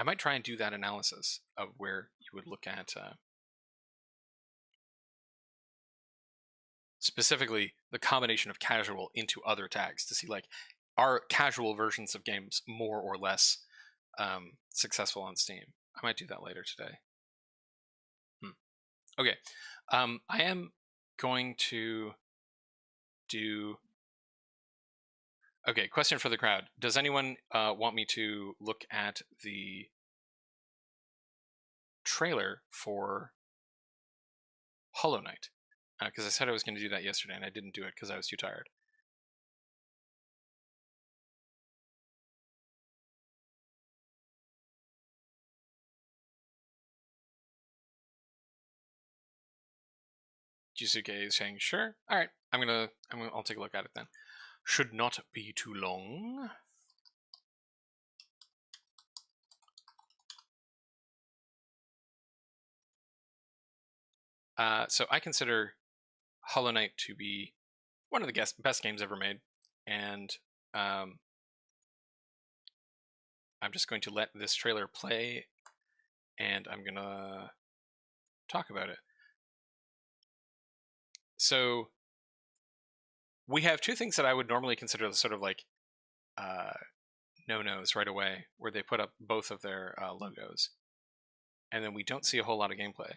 might try and do that analysis of where you would look at specifically the combination of casual into other tags to see like, are casual versions of games more or less successful on Steam. I might do that later today. Okay, I am going to do... Okay, question for the crowd. Does anyone want me to look at the trailer for Hollow Knight? Because I said I was going to do that yesterday and I didn't do it because I was too tired. Jisuke is saying sure. All right, I'll take a look at it then. Should not be too long. So I consider Hollow Knight to be one of the best games ever made, and I'm just going to let this trailer play, and I'm gonna talk about it. So we have 2 things that I would normally consider sort of like no-nos right away, where they put up both of their logos, and then we don't see a whole lot of gameplay.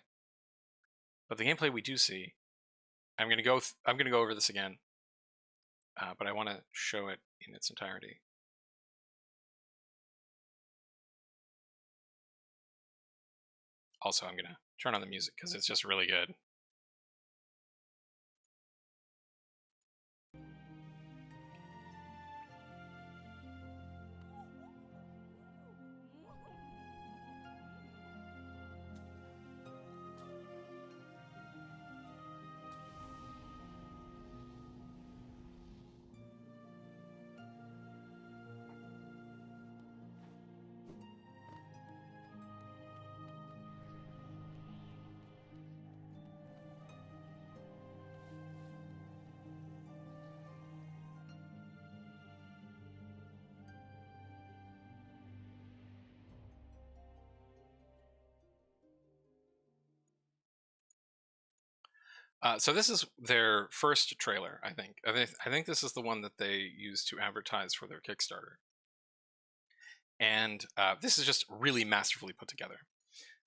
But the gameplay we do see, I'm gonna go over this again, but I want to show it in its entirety. Also, I'm gonna turn on the music because it's just really good. So this is their first trailer, I think. I think this is the one that they used to advertise for their Kickstarter. And this is just really masterfully put together.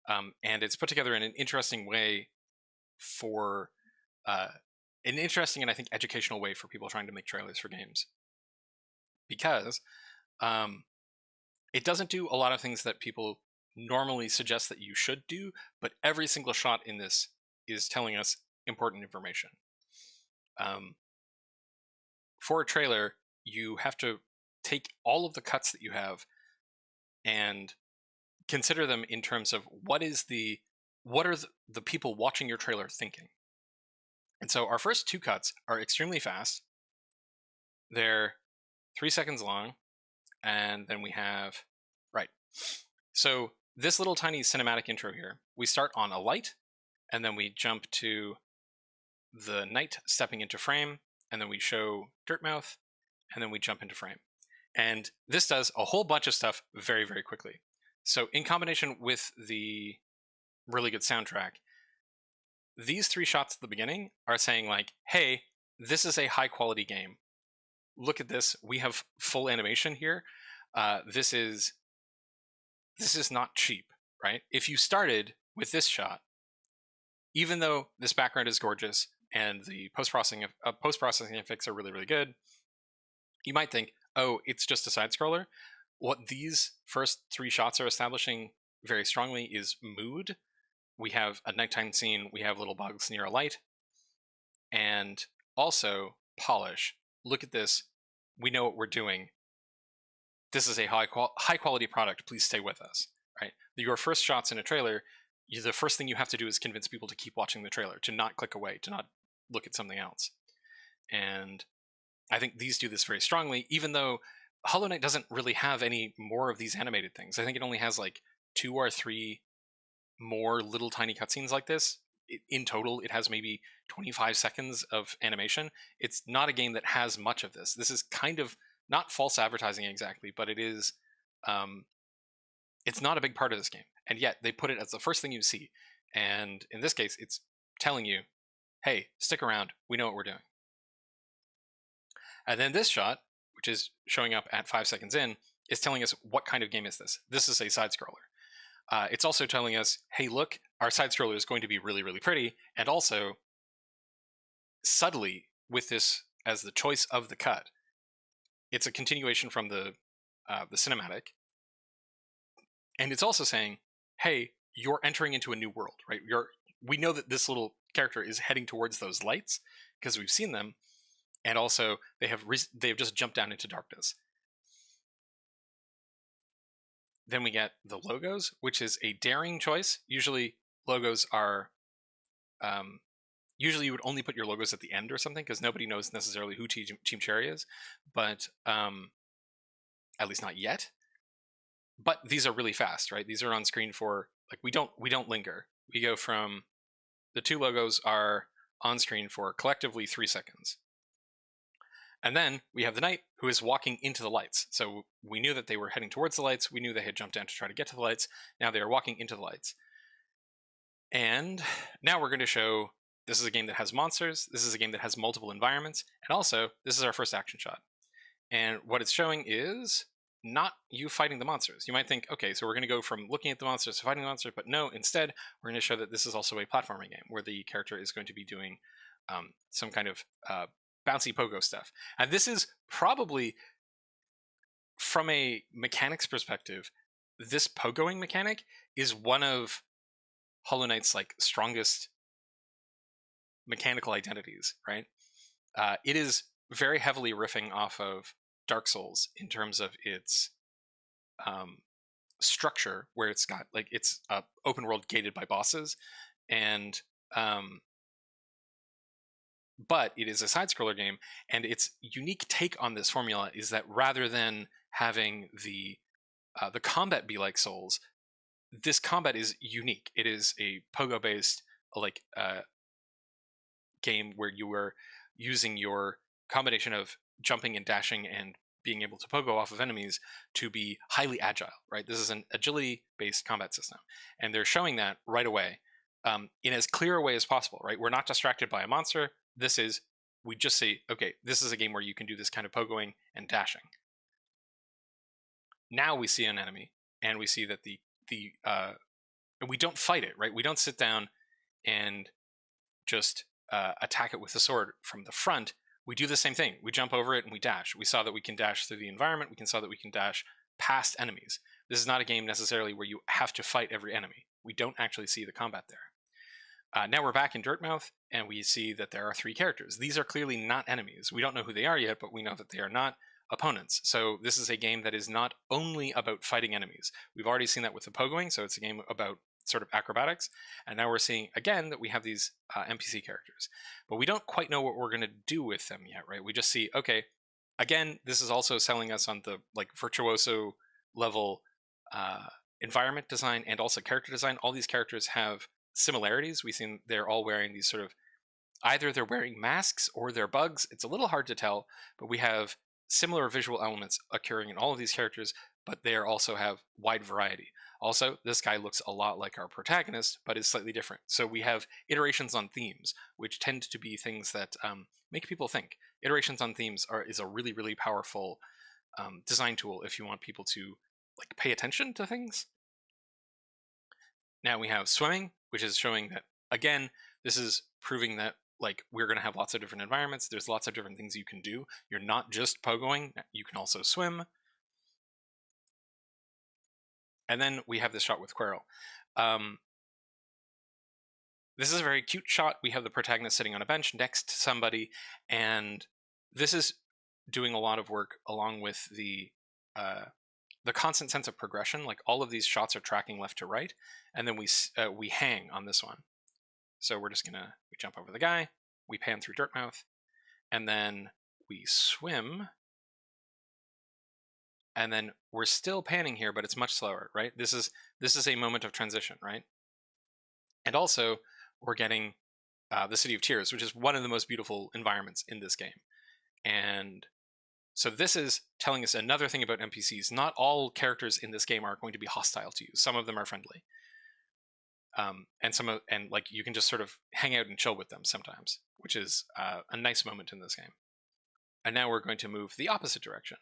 And it's put together in an interesting way for an interesting and I think educational way for people trying to make trailers for games. Because it doesn't do a lot of things that people normally suggest that you should do, but every single shot in this is telling us important information. For a trailer, you have to take all of the cuts that you have and consider them in terms of what are the people watching your trailer thinking. And so our first two cuts are extremely fast. They're 3 seconds long, and then we have so this little tiny cinematic intro here, we start on a light, and then we jump to the knight stepping into frame, and then we show Dirtmouth, and then we jump into frame. And this does a whole bunch of stuff very, very quickly. So in combination with the really good soundtrack, these 3 shots at the beginning are saying like, hey, this is a high quality game. Look at this. We have full animation here. This is not cheap, right? If you started with this shot, even though this background is gorgeous and the post-processing effects are really, really good, you might think, oh, it's just a side-scroller. What these first 3 shots are establishing very strongly is mood. We have a nighttime scene, we have little bugs near a light, and also polish. Look at this. We know what we're doing. This is a high quality product. Please stay with us, right? Your first shots in a trailer, the first thing you have to do is convince people to keep watching the trailer, to not click away, to not look at something else. And I think these do this very strongly, even though Hollow Knight doesn't really have any more of these animated things. I think it only has like 2 or 3 more little tiny cutscenes like this. In total, it has maybe 25 seconds of animation. It's not a game that has much of this. This is kind of not false advertising exactly, but it is. It's not a big part of this game, and yet they put it as the first thing you see. And in this case, it's telling you, "Hey, stick around. We know what we're doing." And then this shot, which is showing up at 5 seconds in, is telling us what kind of game is this. This is a side scroller. It's also telling us, "Hey, look, our side scroller is going to be really, really pretty," and also subtly with this as the choice of the cut. It's a continuation from the cinematic, and it's also saying, "Hey, you're entering into a new world, right? We know that this little character is heading towards those lights because we've seen them, and also they have just jumped down into darkness." Then we get the logos, which is a daring choice. Usually, logos are usually you would only put your logos at the end or something because nobody knows necessarily who Team Cherry is, but at least not yet. But these are really fast, right? These are on screen for like we don't linger. We go from the 2 logos are on screen for collectively 3 seconds. And then we have the knight who is walking into the lights. So we knew that they were heading towards the lights. We knew they had jumped down to try to get to the lights. Now they are walking into the lights. And now we're going to show this is a game that has monsters. This is a game that has multiple environments. And also, this is our first action shot. And what it's showing is not you fighting the monsters. You might think, okay, so we're going to go from looking at the monsters to fighting the monsters. But no, instead, we're going to show that this is also a platforming game where the character is going to be doing some kind of bouncy pogo stuff. And this is probably, from a mechanics perspective, this pogoing mechanic is one of Hollow Knight's like strongest mechanical identities, right? It is very heavily riffing off of Dark Souls in terms of its structure, where it's got like it's open world gated by bosses, and but it is a side scroller game, and its unique take on this formula is that rather than having the combat be like Souls, this combat is unique. It is a pogo based like game where you are using your combination of jumping and dashing and being able to pogo off of enemies to be highly agile, right? This is an agility based combat system, and they're showing that right away. in as clear a way as possible, right? We're not distracted by a monster. We just say, okay, this is a game where you can do this kind of pogoing and dashing. Now we see an enemy, and we see that and we don't fight it, right? We don't sit down and just attack it with the sword from the front. We do the same thing. We jump over it and we dash. We saw that we can dash through the environment. We saw that we can dash past enemies. This is not a game necessarily where you have to fight every enemy. We don't actually see the combat there. Now we're back in Dirtmouth, and we see that there are 3 characters. These are clearly not enemies. We don't know who they are yet, but we know that they are not opponents. So this is a game that is not only about fighting enemies. We've already seen that with the pogoing, so it's a game about sort of acrobatics, and now we're seeing again that we have these NPC characters, but we don't quite know what we're going to do with them yet, right? We just see, okay, again, this is also selling us on the like virtuoso level environment design and also character design. All these characters have similarities. We've seen they're all wearing these sort of, either they're wearing masks or they're bugs. It's a little hard to tell, but we have similar visual elements occurring in all of these characters, but they also have wide variety. Also, this guy looks a lot like our protagonist, but is slightly different. So we have iterations on themes, which tend to be things that make people think. Iterations on themes is a really, really powerful design tool if you want people to like pay attention to things. Now we have swimming, which is showing that, again, this is proving that like we're going to have lots of different environments. There's lots of different things you can do. You're not just pogoing, you can also swim. And then we have this shot with Quirrell. This is a very cute shot. We have the protagonist sitting on a bench next to somebody, and this is doing a lot of work along with the constant sense of progression. Like all of these shots are tracking left to right, and then we hang on this one. So we're just gonna jump over the guy, we pan through Dirtmouth, and then we swim. And then we're still panning here, but it's much slower, right? This is a moment of transition, right? And also, we're getting the City of Tears, which is one of the most beautiful environments in this game. And so this is telling us another thing about NPCs. Not all characters in this game are going to be hostile to you. Some of them are friendly. And like you can just sort of hang out and chill with them sometimes, which is a nice moment in this game. And now we're going to move the opposite direction.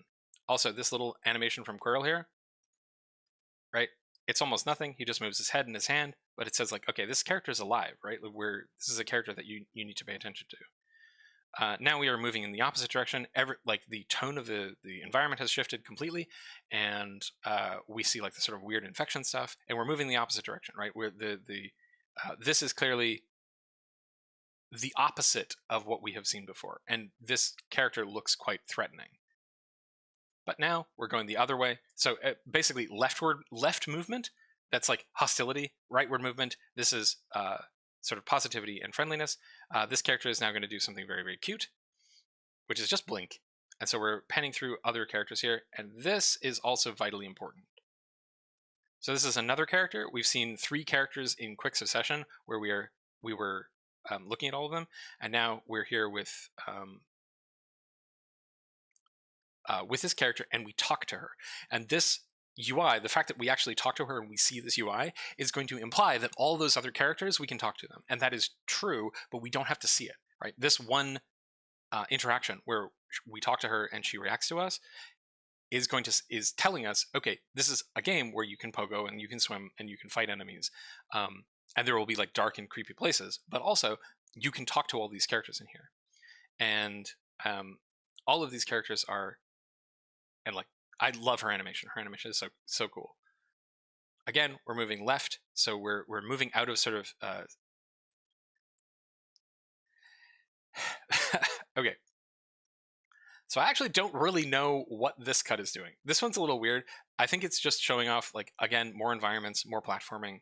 Also, this little animation from Quirrell here, right? It's almost nothing. He just moves his head and his hand, but it says like, okay, this character is alive, right? This is a character that you need to pay attention to. Now we are moving in the opposite direction. Like the tone of the environment has shifted completely, and we see like the sort of weird infection stuff, and we're moving the opposite direction, right? Where this is clearly the opposite of what we have seen before, and this character looks quite threatening. But now we're going the other way. So basically left movement, that's like hostility. Rightward movement, this is sort of positivity and friendliness. This character is now going to do something very, very cute, which is just blink. And so we're panning through other characters here, and this is also vitally important. So this is another character. We've seen 3 characters in quick succession where we were looking at all of them, and now we're here with this character, and we talk to her. And this UI, the fact that we actually talk to her and we see this UI, is going to imply that all those other characters, we can talk to them. And that is true, but we don't have to see it, right? This one interaction where we talk to her and she reacts to us is telling us, okay, this is a game where you can pogo and you can swim and you can fight enemies. And there will be like dark and creepy places, but also you can talk to all these characters in here. And all of these characters are, and like, I love her animation. Her animation is so cool. Again, we're moving left, so we're moving out of sort of okay. So I actually don't really know what this cut is doing. This one's a little weird. I think it's just showing off, like, again, more environments, more platforming.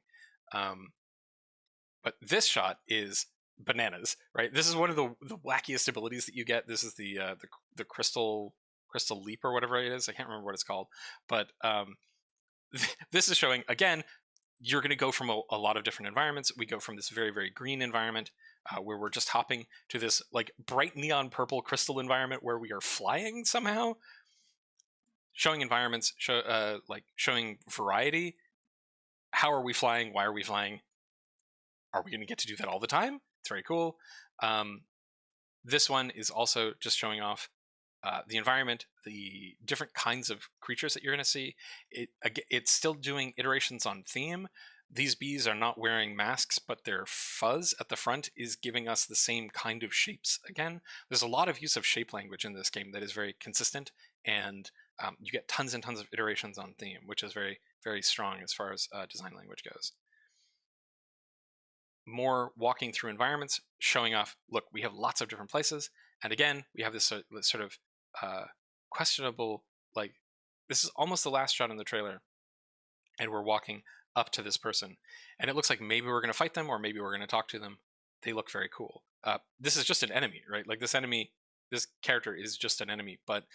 But this shot is bananas, right? This is one of the wackiest abilities that you get. This is the crystal leap or whatever it is. I can't remember what it's called, but this is showing, again, you're going to go from a lot of different environments. We go from this very, very green environment where we're just hopping to this like bright neon purple crystal environment where we are flying somehow, showing environments, showing variety. How are we flying? Why are we flying? are we going to get to do that all the time? It's very cool. This one is also just showing off the environment, the different kinds of creatures that you're going to see. It's still doing iterations on theme. These bees are not wearing masks, but their fuzz at the front is giving us the same kind of shapes again. There's a lot of use of shape language in this game that is very consistent, and you get tons and tons of iterations on theme, which is very, very strong as far as design language goes. More walking through environments, showing off, look, we have lots of different places, and again, we have this sort of questionable, like, this is almost the last shot in the trailer, and we're walking up to this person, and it looks like maybe we're going to fight them, or maybe we're going to talk to them. They look very cool. This is just an enemy, right? Like, this character is just an enemy, but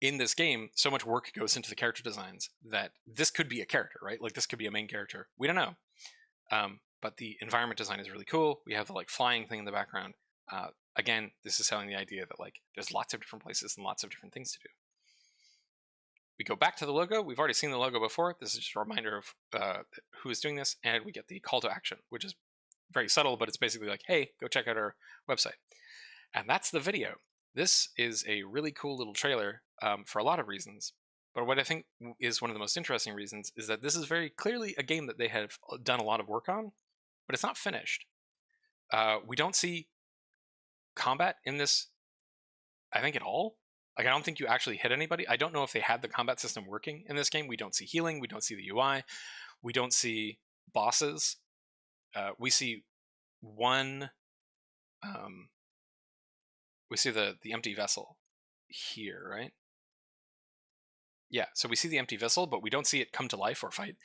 in this game, so much work goes into the character designs that this could be a character, right? Like, this could be a main character. We don't know. But the environment design is really cool. We have the like flying thing in the background. Again, this is selling the idea that like there's lots of different places and lots of different things to do. We go back to the logo. We've already seen the logo before. This is just a reminder of who is doing this, and we get the call to action, which is very subtle, but it's basically like, hey, go check out our website. And that's the video. This is a really cool little trailer for a lot of reasons. But what I think is one of the most interesting reasons is that this is very clearly a game that they have done a lot of work on, but it's not finished. We don't see combat in this, I think, at all. Like, I don't think you actually hit anybody. I don't know if they had the combat system working in this game. We don't see healing. We don't see the UI. We don't see bosses. We see one... we see the empty vessel here, right? Yeah, so we see the empty vessel, but we don't see it come to life or fight.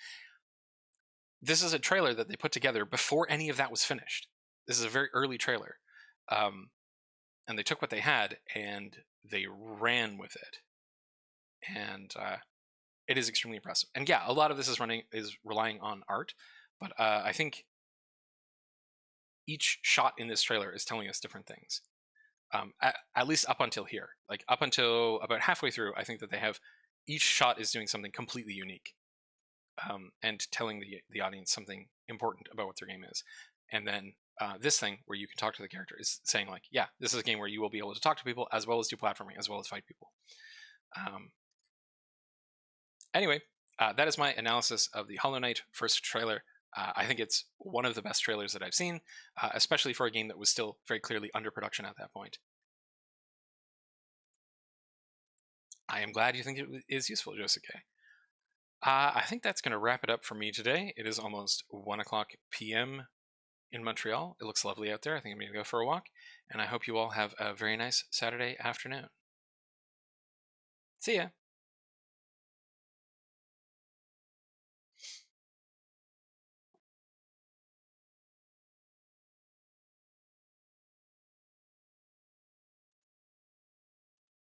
This is a trailer that they put together before any of that was finished. This is a very early trailer. And they took what they had and they ran with it. And it is extremely impressive. And yeah, a lot of this is relying on art, but I think each shot in this trailer is telling us different things. At least up until here. Like, up until about halfway through, I think that they have... each shot is doing something completely unique. And telling the audience something important about what their game is. And then this thing where you can talk to the character is saying like, yeah, this is a game where you will be able to talk to people as well as do platforming, as well as fight people. Anyway, that is my analysis of the Hollow Knight first trailer. I think it's one of the best trailers that I've seen, especially for a game that was still very clearly under production at that point. I am glad you think it is useful, Josuke. I think that's going to wrap it up for me today. It is almost 1 o'clock p.m. in Montreal. It looks lovely out there. I think I'm going to go for a walk, and I hope you all have a very nice Saturday afternoon. See ya!